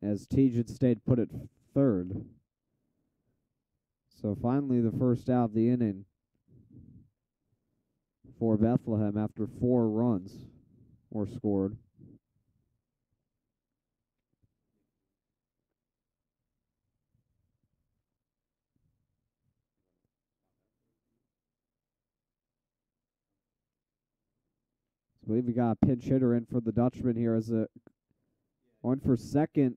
A: as Tejan State put it third. So finally the first out of the inning for Bethlehem after 4 runs were scored. I believe we got a pinch hitter in for the Dutchman here as a one for second.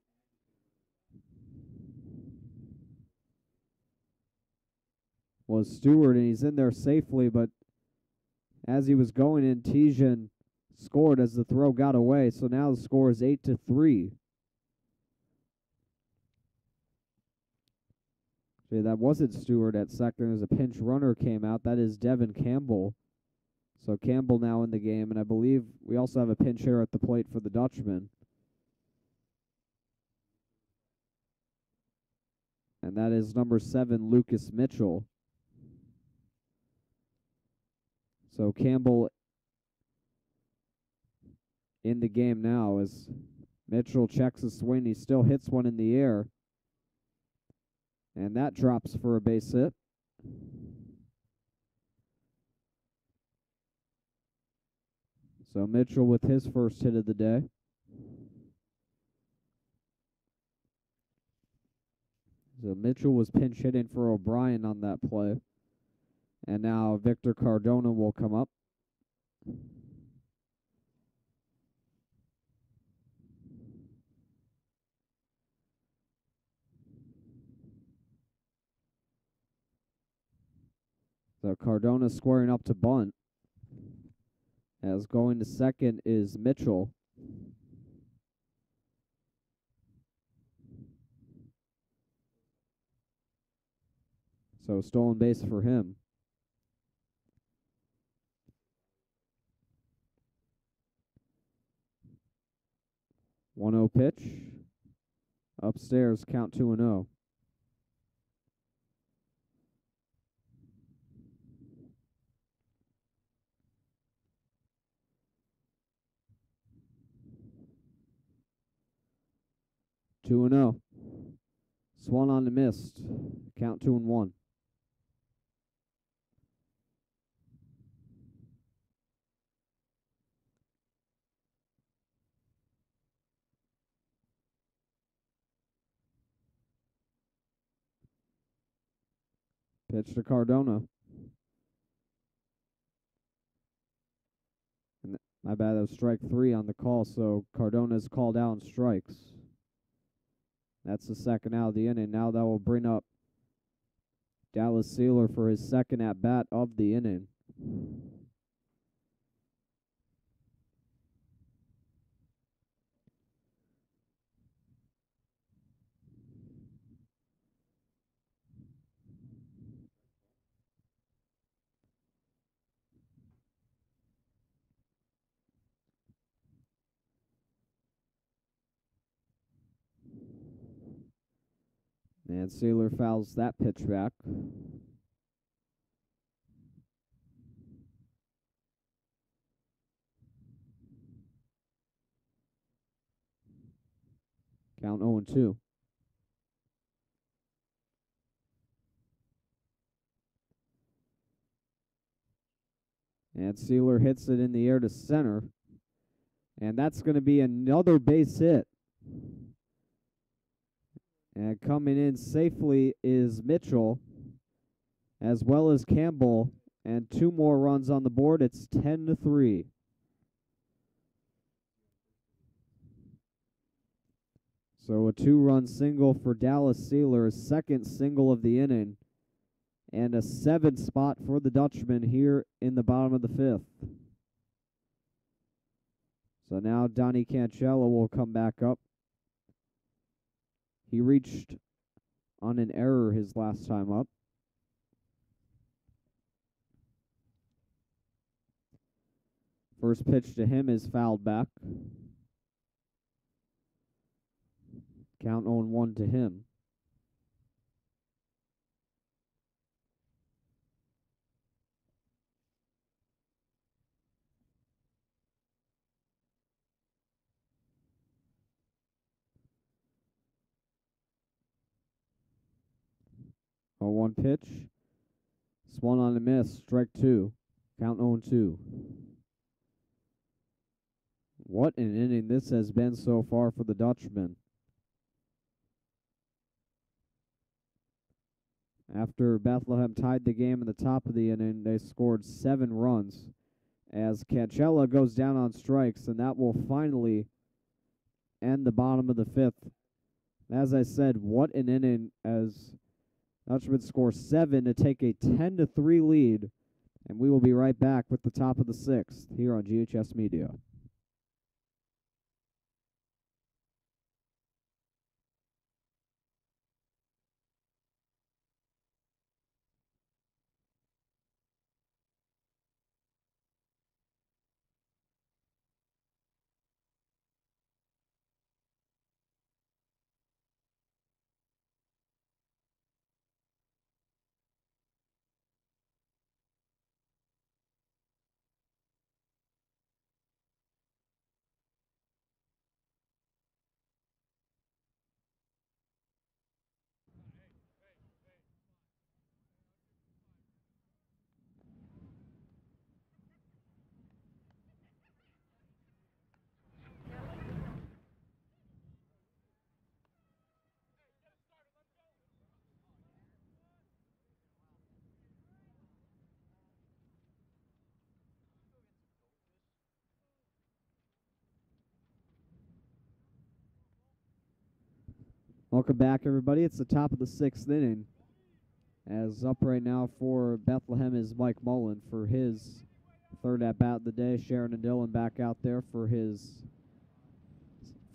A: Was Stewart, and he's in there safely, but as he was going in, Tejan scored as the throw got away. So now the score is 8-3. Okay, that wasn't Stewart at second as a pinch runner came out. That is Devin Campbell. So Campbell now in the game, and I believe we also have a pinch hitter at the plate for the Dutchman. And that is number 7, Lucas Mitchell. So Campbell in the game now as Mitchell checks a swing. He still hits one in the air. And that drops for a base hit. So Mitchell with his first hit of the day. So Mitchell was pinch hitting for O'Brien on that play. And now Victor Cardona will come up. So Cardona squaring up to bunt. As going to second is Mitchell. So stolen base for him. One 0 pitch. Upstairs, count 2-0. Two and 0. Swung on the missed. Count 2-1. Pitch to Cardona. And my bad, that was strike 3 on the call, so Cardona's called out on strikes. That's the second out of the inning. Now that will bring up Dallas Sealer for his second at-bat of the inning. And Sealer fouls that pitch back. Count 0-2. And Sealer hits it in the air to center. And that's going to be another base hit. And coming in safely is Mitchell, as well as Campbell. And 2 more runs on the board. It's 10-3. So a 2-run single for Dallas Sealer, his second single of the inning, and a 7 spot for the Dutchman here in the bottom of the 5th. So now Donnie Cancella will come back up. He reached on an error his last time up. First pitch to him is fouled back. Count 0-1 to him. Oh, 1 pitch. Swung on a miss. Strike 2. Count 0-2. What an inning this has been so far for the Dutchman. After Bethlehem tied the game in the top of the inning, they scored 7 runs as Cancella goes down on strikes, and that will finally end the bottom of the 5th. As I said, what an inning as Dutchman scores 7 to take a 10-3 lead, and we will be right back with the top of the 6th here on GHS Media. Welcome back, everybody. It's the top of the 6th inning. As up right now for Bethlehem is Mike Mullen for his third at-bat of the day. Sharon and Dylan back out there for his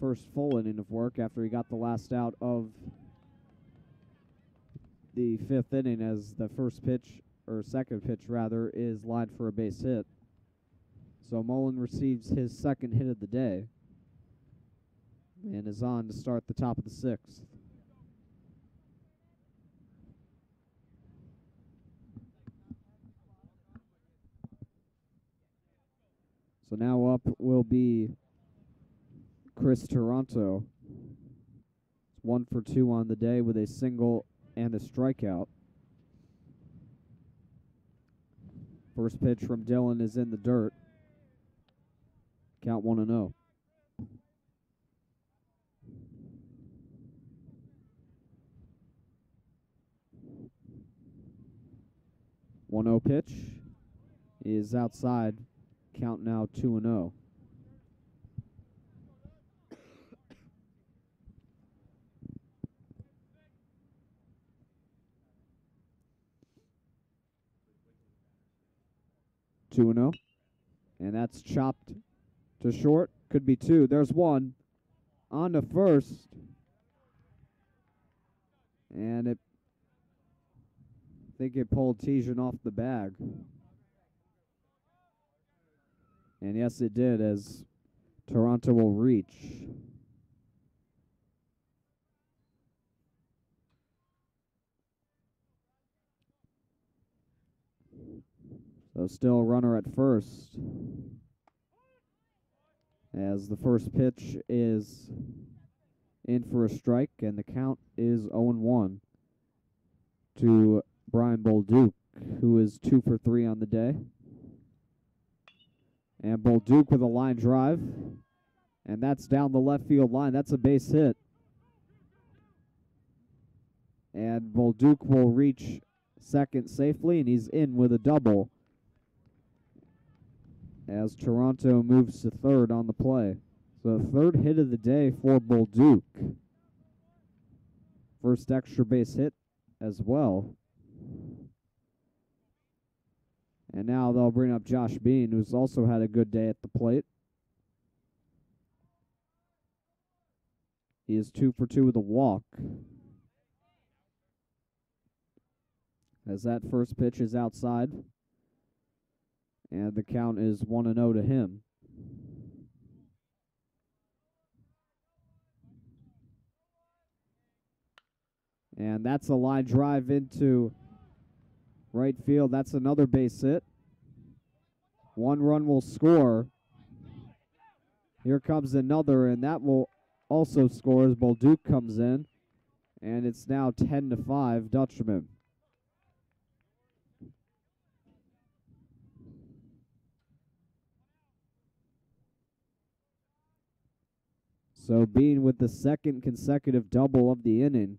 A: first full inning of work after he got the last out of the 5th inning, as the first pitch, or second pitch rather, is lined for a base hit. So Mullen receives his second hit of the day and is on to start the top of the 6th. So now up will be Chris Toronto. It's 1 for 2 on the day with a single and a strikeout. First pitch from Dylan is in the dirt. Count 1-0. 1-0 pitch is outside. Count now 2-0. And that's chopped to short. Could be 2. There's 1 on to first. And I think it pulled Tijan off the bag. And yes, it did, as Toronto will reach. So still a runner at first, as the first pitch is in for a strike, and the count is 0-1 to Brian Bolduc, who is 2 for 3 on the day. And Bolduc with a line drive, and that's down the left field line. That's a base hit. And Bolduc will reach second safely, and he's in with a double, as Toronto moves to third on the play. So third hit of the day for Bolduc. First extra base hit as well. And now they'll bring up Josh Bean, who's also had a good day at the plate. He is 2 for 2 with a walk, as that first pitch is outside. And the count is 1-0 to him. And that's a line drive into right field. That's another base hit. 1 run will score. Here comes another, and that will also score as Bolduc comes in. And it's now 10-5 Dutchman. So Bean with the second consecutive double of the inning.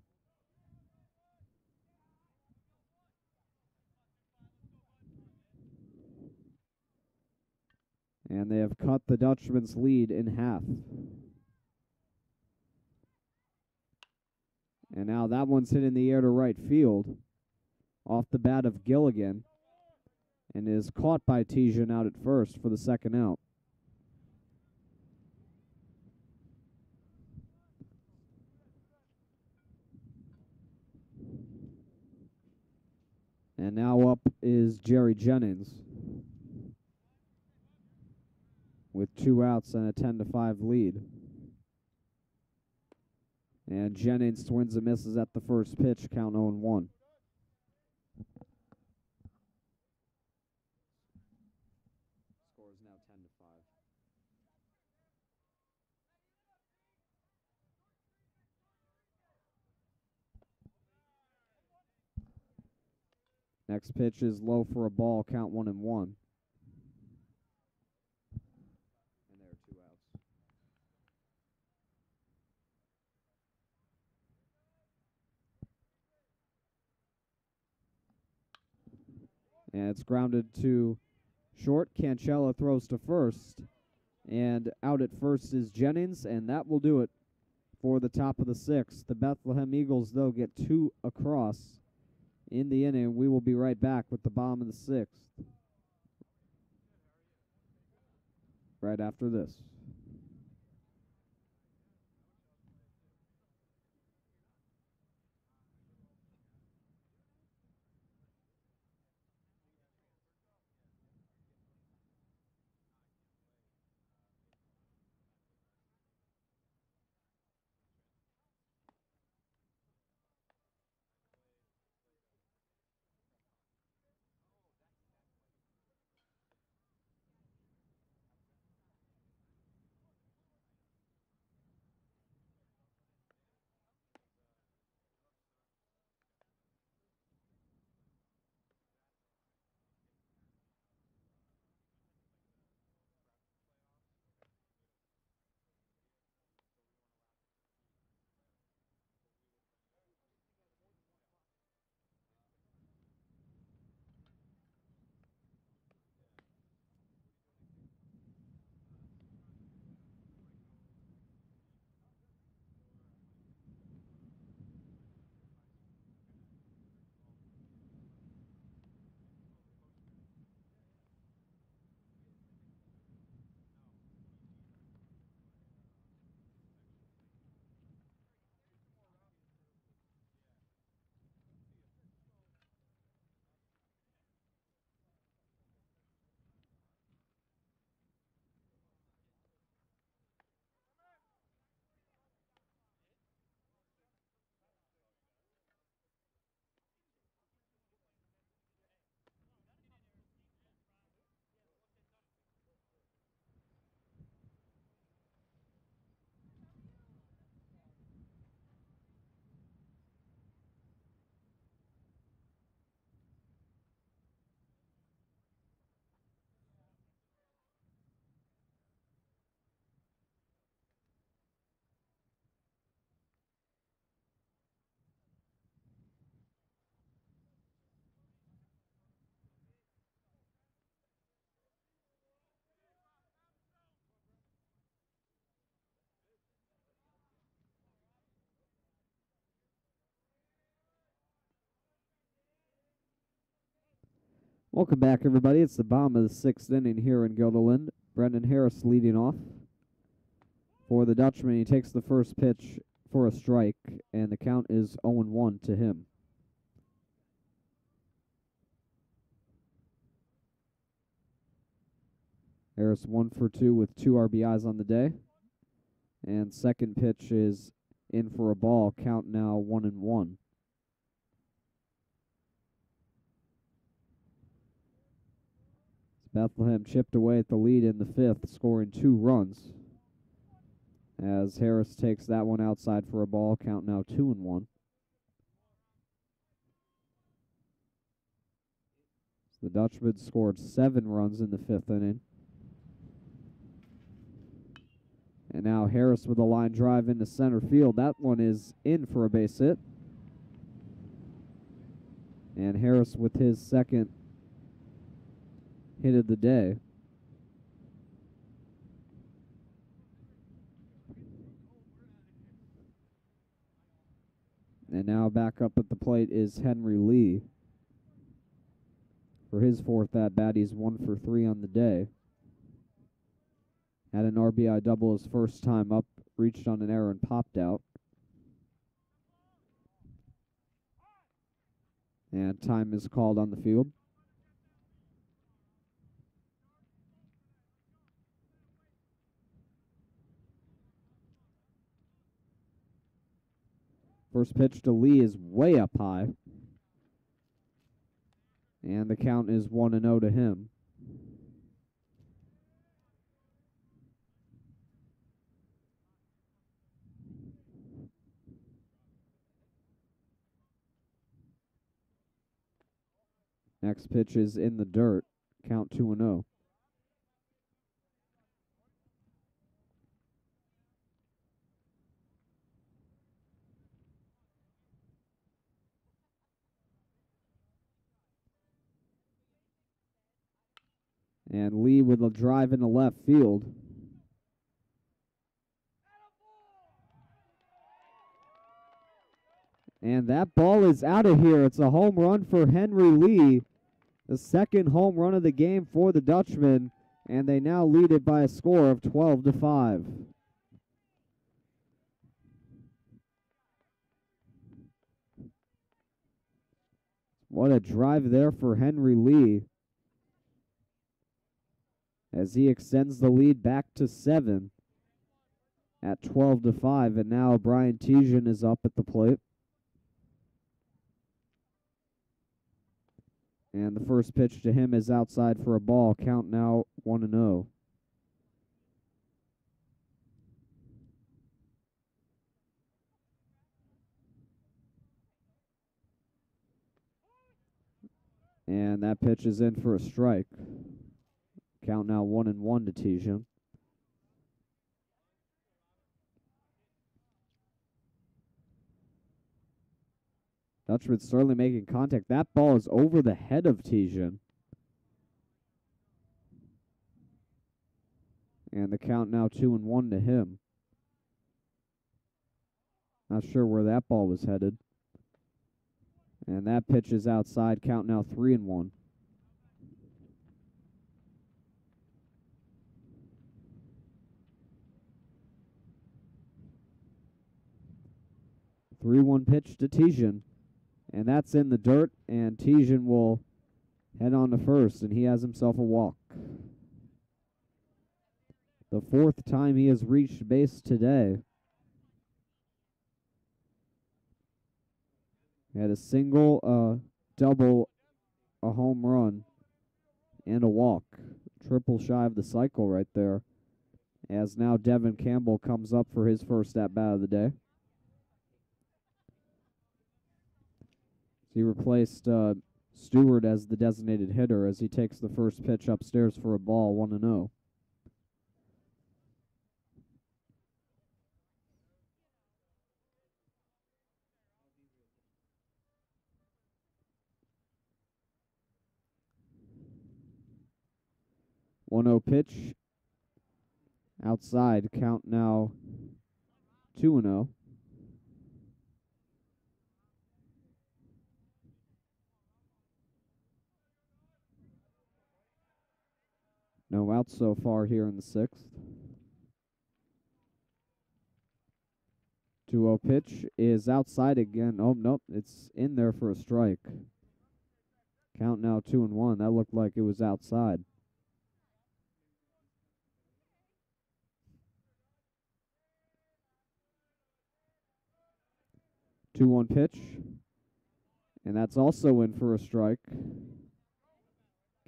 A: And they have cut the Dutchman's lead in half. And now that one's hit in the air to right field, off the bat of Gilligan, and is caught by Tijan out at first for the second out. And now up is Jerry Jennings with 2 outs and a 10-5 lead. And Jennings swings and misses at the first pitch, count 0-1. Score is now 10-5. Next pitch is low for a ball, count 1-1. And there are 2 outs. And it's grounded to short. Cancella throws to first. And out at first is Jennings, and that will do it for the top of the sixth. The Bethlehem Eagles, though, get 2 across in the inning. We will be right back with the bottom of the sixth right after this. Welcome back, everybody. It's the bottom of the sixth inning here in Guilderland. Brendan Harris leading off for the Dutchman. He takes the first pitch for a strike, and the count is 0-1 to him. Harris 1 for 2 with 2 RBIs on the day. And second pitch is in for a ball. Count now 1-1. Bethlehem chipped away at the lead in the fifth, scoring 2 runs. As Harris takes that one outside for a ball, count now 2-1. The Dutchman scored 7 runs in the fifth inning. And now Harris with a line drive into center field. That one is in for a base hit. And Harris with his second hit of the day. And now back up at the plate is Henry Lee. For his fourth at bat, he's 1 for 3 on the day. Had an RBI double his first time up, reached on an error and popped out. And time is called on the field. First pitch to Lee is way up high. And the count is 1-0 to him. Next pitch is in the dirt. Count 2-0. And Lee with a drive into left field. And that ball is out of here. It's a home run for Henry Lee. The second home run of the game for the Dutchmen. And they now lead it by a score of 12-5. What a drive there for Henry Lee, as he extends the lead back to 7 at 12-5. And now Brian Tijan is up at the plate. And the first pitch to him is outside for a ball. Count now 1-0. And that pitch is in for a strike. Count now 1-1 to Tijan. Dutchman certainly making contact. That ball is over the head of Tijan. And the count now 2-1 to him. Not sure where that ball was headed. And that pitch is outside. Count now 3-1. Three-one pitch to Tijan. And that's in the dirt, and Tijan will head on to first, and he has himself a walk. The fourth time he has reached base today. He had a single, a double, a home run, and a walk. Triple shy of the cycle right there, as now Devin Campbell comes up for his first at-bat of the day. He replaced Stewart as the designated hitter as he takes the first pitch upstairs for a ball, 1-0. One-0 pitch outside. Count now 2-0. No outs so far here in the sixth. 2-0 pitch is outside again. Oh, nope, it's in there for a strike. Count now 2-1. That looked like it was outside. Two-one pitch. And that's also in for a strike.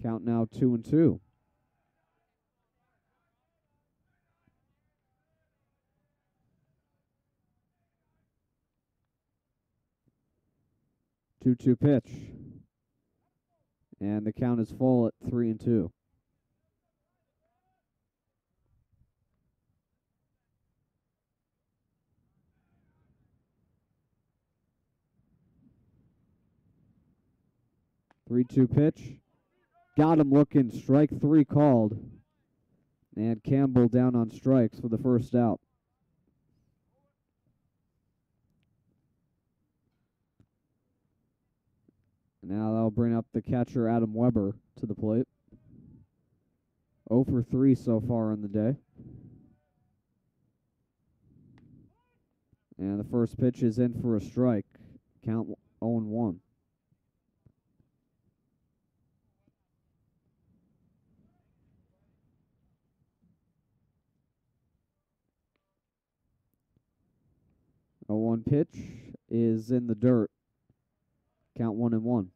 A: Count now 2-2. Two-two pitch. And the count is full at 3-2. Three-two pitch. Got him looking. Strike three called. And Campbell down on strikes for the first out. Now that'll bring up the catcher, Adam Weber, to the plate. 0 for 3 so far in the day. And the first pitch is in for a strike. Count 0-1. A 1 pitch is in the dirt. Count 1-1.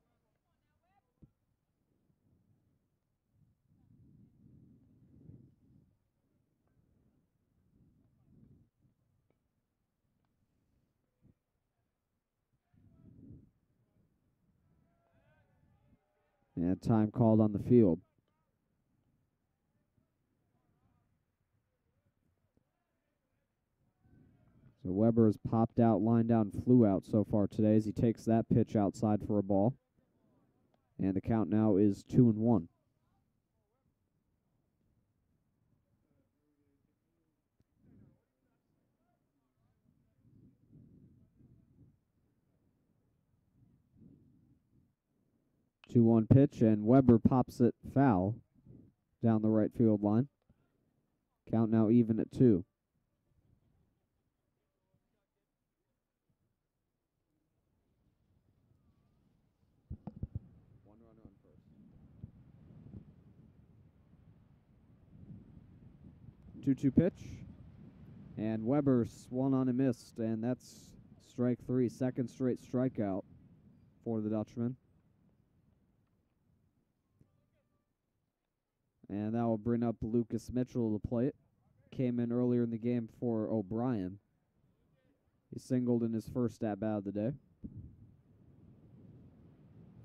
A: And time called on the field. So Weber has popped out, lined out, and flew out so far today as he takes that pitch outside for a ball. And the count now is 2-1. 2-1 pitch, and Weber pops it foul down the right field line. Count now even at 2. One runner on first. 2-2 pitch, and Weber swung on and missed, and that's strike 3, second straight strikeout for the Dutchman. And that will bring up Lucas Mitchell to the plate. Came in earlier in the game for O'Brien. He singled in his first at-bat of the day.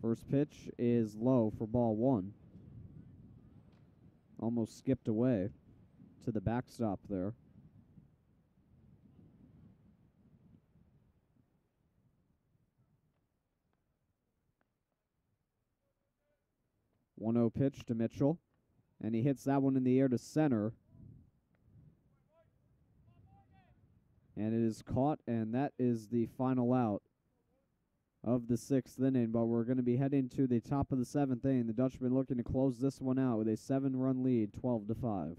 A: First pitch is low for ball 1. Almost skipped away to the backstop there. One-0 pitch to Mitchell, and he hits that one in the air to center. And it is caught, and that is the final out of the 6th inning. But we're going to be heading to the top of the 7th inning. The Dutchman looking to close this one out with a 7-run lead, 12-5.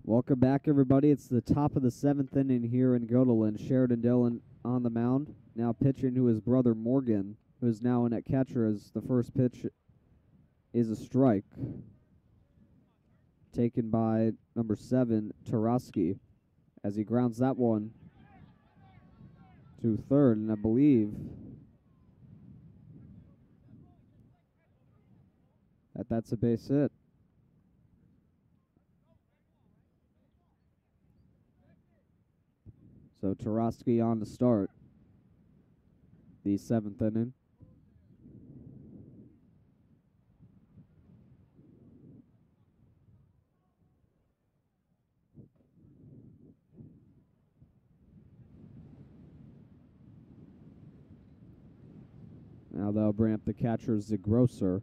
A: Welcome back, everybody. It's the top of the 7th inning here in Godelin. Sheridan Dillon on the mound, now pitching to his brother Morgan, who is now in at catcher as the first pitch is a strike. Taken by number 7, Tarosky, as he grounds that one to third, and I believe that's a base hit. So Tarosky on to start the 7th inning. Now they'll bring up the catcher, Zagrosser.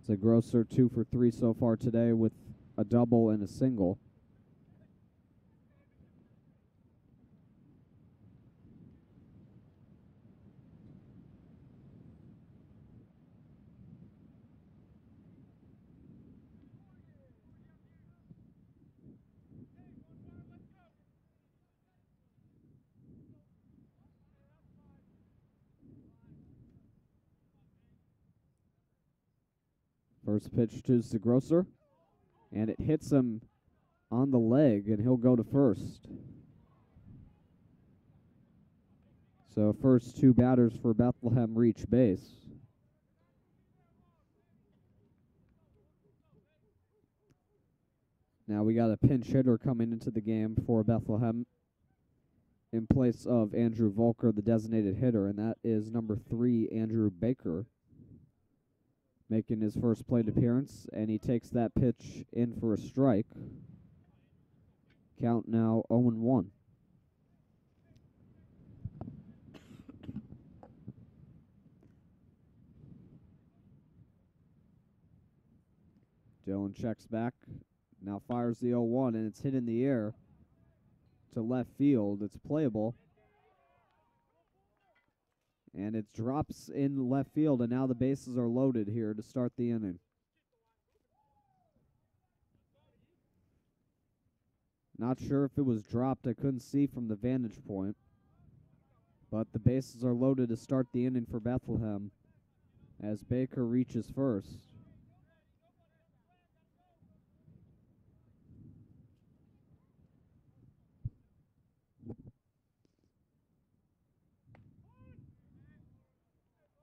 A: Zagrosser 2 for 3 so far today with a double and a single. First pitch to Zagrosser, and it hits him on the leg, and he'll go to first. So first two batters for Bethlehem reach base. Now we got a pinch hitter coming into the game for Bethlehem in place of Andrew Volker, the designated hitter, and that is number 3, Andrew Baker, making his first plate appearance, and he takes that pitch in for a strike. Count now 0-1. Dylan checks back, now fires the 0-1, and it's hit in the air to left field. It's playable. And it drops in left field, and now the bases are loaded here to start the inning. Not sure if it was dropped. I couldn't see from the vantage point. But the bases are loaded to start the inning for Bethlehem as Baker reaches first.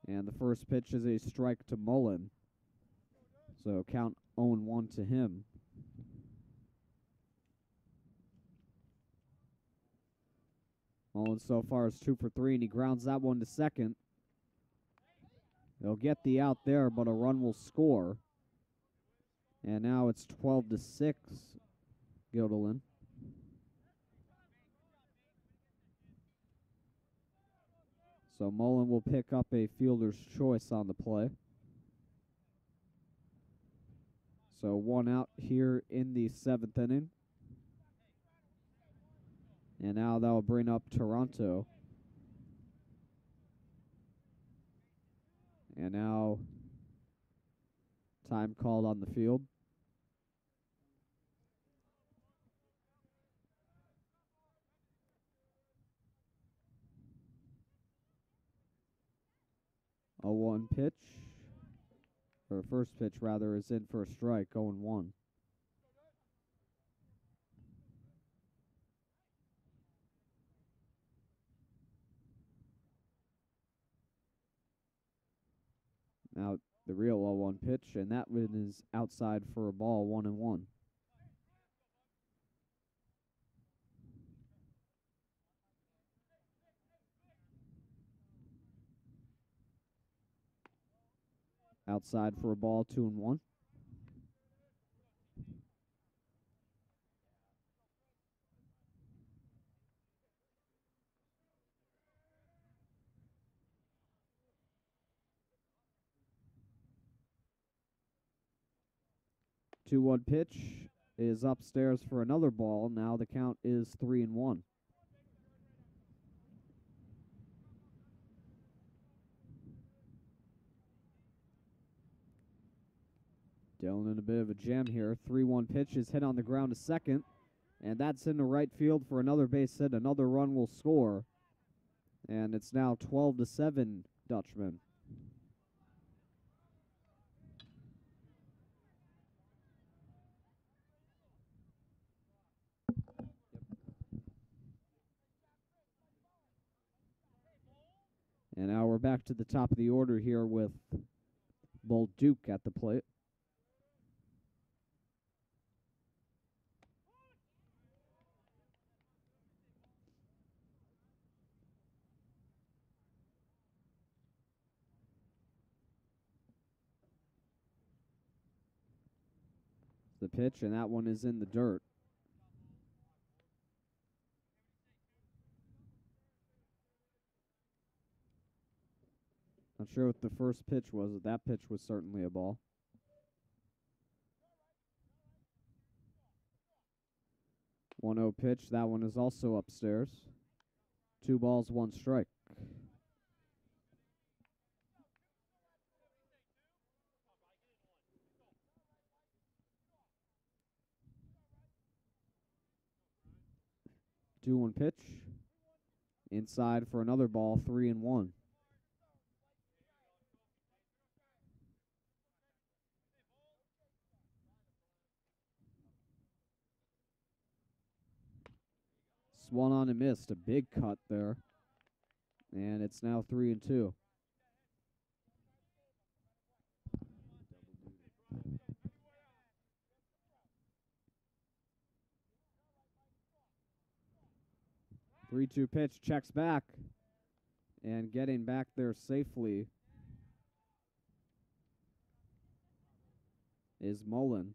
A: And the first pitch is a strike to Mullen. So count 0-1 to him. Mullen so far is 2 for 3, and he grounds that one to second. They'll get the out there, but a run will score. And now it's 12-6, Gilderland. So Mullen will pick up a fielder's choice on the play. So one out here in the 7th inning. And now that will bring up Toronto. And now time called on the field. A 1 pitch, or first pitch rather, is in for a strike, 0-1. Now the real 0-1 pitch, and that one is outside for a ball, 1-1. Outside for a ball, 2-1. Two 1 pitch is upstairs for another ball. Now the count is 3-1. Dylan in a bit of a jam here. 3-1 pitch is hit on the ground to second, and that's in the right field for another base hit. Another run will score, and it's now 12-7, Dutchman. And now we're back to the top of the order here with Bull Duke at the plate. The pitch, and that one is in the dirt. Not sure what the first pitch was, but that pitch was certainly a ball. 1-0 pitch, that one is also upstairs. 2 balls, 1 strike. Two 1 pitch. Inside for another ball, 3-1. Swung on and missed. A big cut there And it's now 3-2. Three-two pitch, checks back, and getting back there safely is Mullen.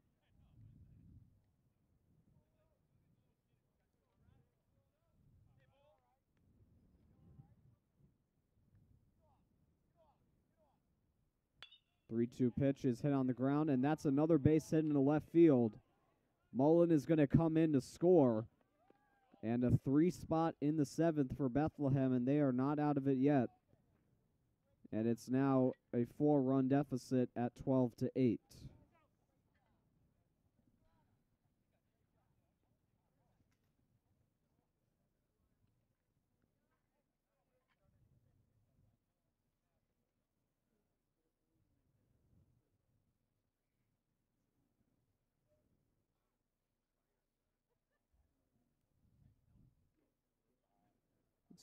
A: Three-two pitch is hit on the ground, and that's another base hit in the left field. Mullen is going to come in to score, and a 3-spot in the 7th for Bethlehem, and they are not out of it yet. And it's now a 4-run deficit at 12-8.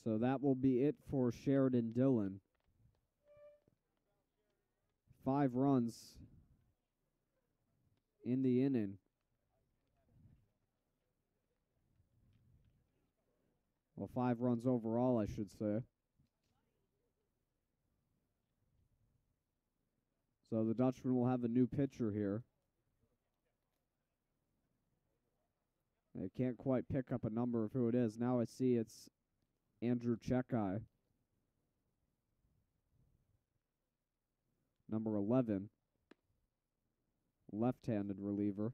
A: So that will be it for Sheridan Dillon. 5 runs in the inning. Well, 5 runs overall, I should say. So the Dutchman will have a new pitcher here. I can't quite pick up a number of who it is. Now I see it's Andrew Chekai, number 11, left-handed reliever.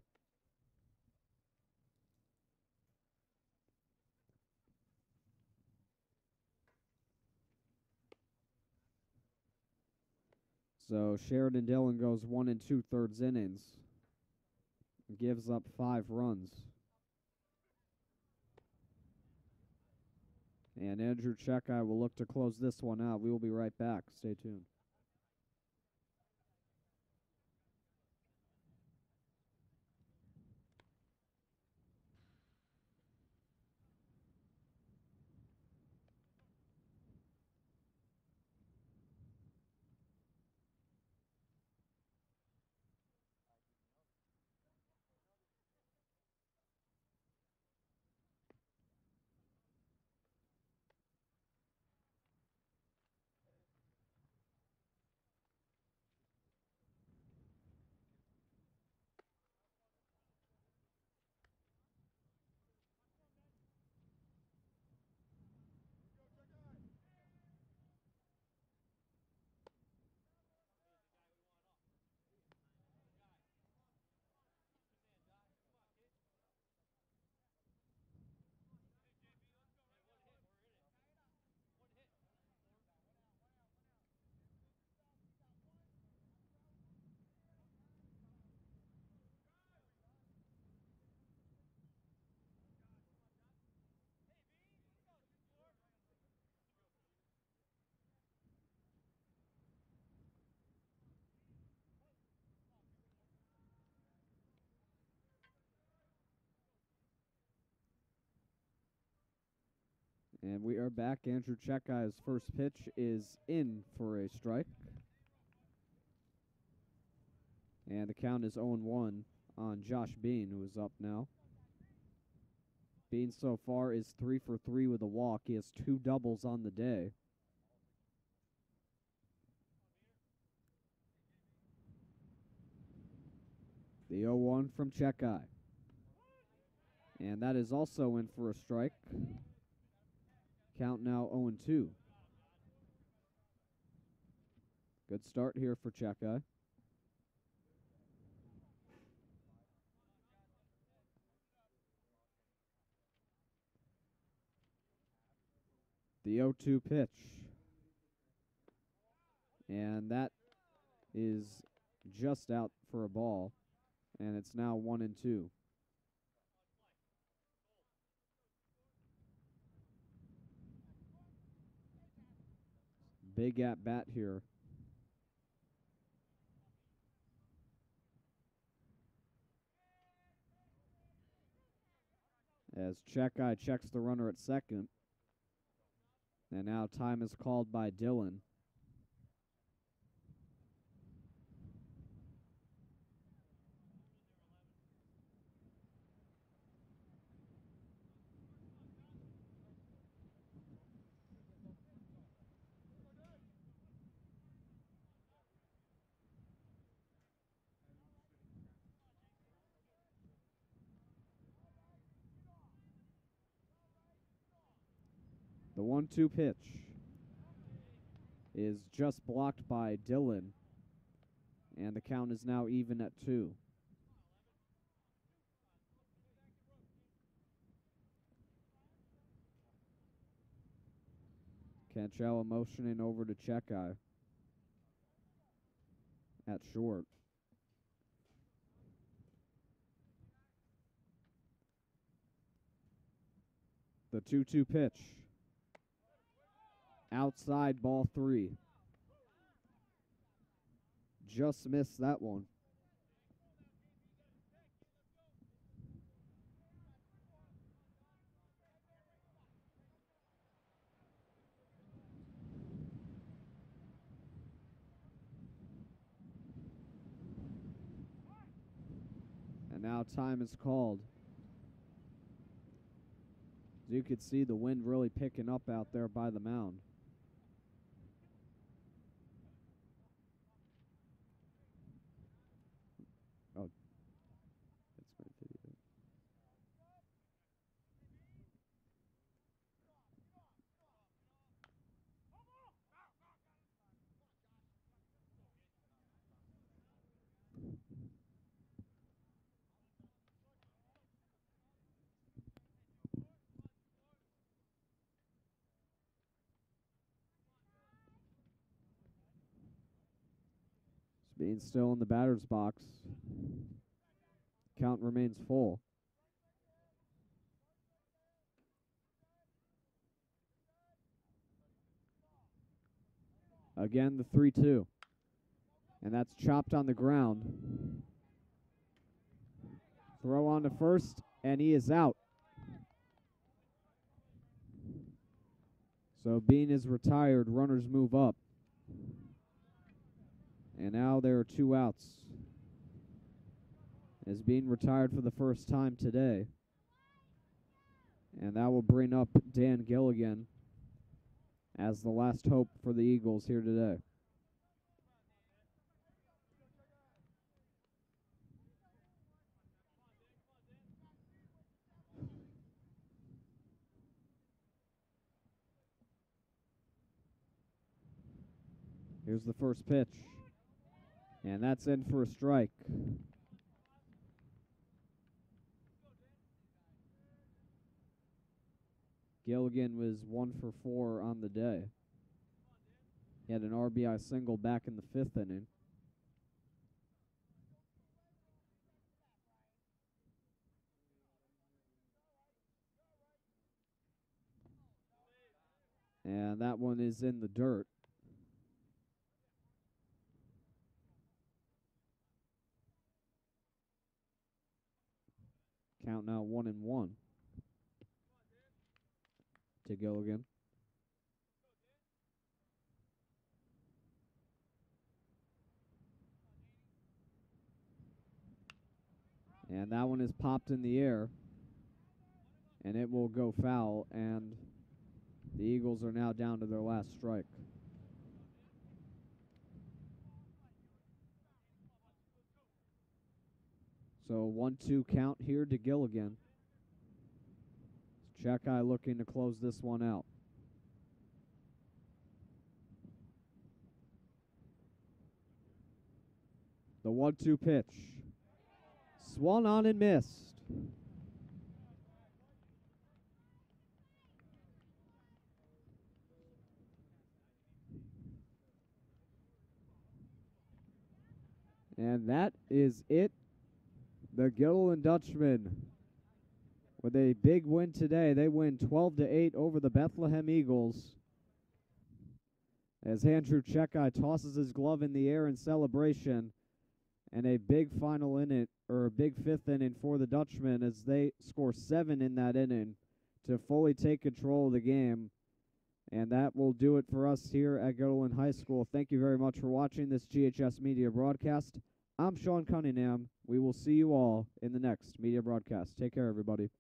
A: So Sheridan Dillon goes 1 2/3 innings, gives up 5 runs. And Andrew Chekai will look to close this one out. We will be right back. Stay tuned. And we are back. Andrew Chekai's first pitch is in for a strike. And the count is 0-1 on Josh Bean, who is up now. Bean so far is 3 for 3 with a walk. He has 2 doubles on the day. The 0-1 from Chekai. And that is also in for a strike. Count now 0-2. Good start here for Chekai. The 0-2 pitch. And that is just out for a ball. And it's now 1-2. Big at bat here. As Chekai checks the runner at second. And now time is called by Dylan. The 1-2 pitch is just blocked by Dylan, and the count is now even at 2. Cantrell motioning over to Checkeye at short. The 2-2 pitch. Outside, ball 3. Just missed that one. And now time is called. As you could see, the wind really picking up out there by the mound. Oh, that's my video. Being still in the batter's box. Count remains full. Again, the 3-2. And that's chopped on the ground. Throw on to first, and he is out. So Bean is retired. Runners move up. And now there are 2 outs. As Bean retired for the first time today. And that will bring up Dan Gilligan as the last hope for the Eagles here today. Here's the first pitch. And that's in for a strike. Gilligan was 1 for 4 on the day. He had an RBI single back in the 5th inning. And that one is in the dirt. Count now 1-1 to Gilligan. And that one is popped in the air. And it will go foul. And the Eagles are now down to their last strike. So 1-2 count here to Gilligan. Checkeye looking to close this one out. The 1-2 pitch. Swung on and missed. And that is it. The Gilliland Dutchmen with a big win today. They win 12-8 over the Bethlehem Eagles. As Andrew Checkeye tosses his glove in the air in celebration. And a big final inning, or a big 5th inning for the Dutchmen as they score 7 in that inning to fully take control of the game And that will do it for us here at Gerland High School. Thank you very much for watching this GHS Media broadcast. I'm Sean Cunningham. We will see you all in the next media broadcast. Take care, everybody.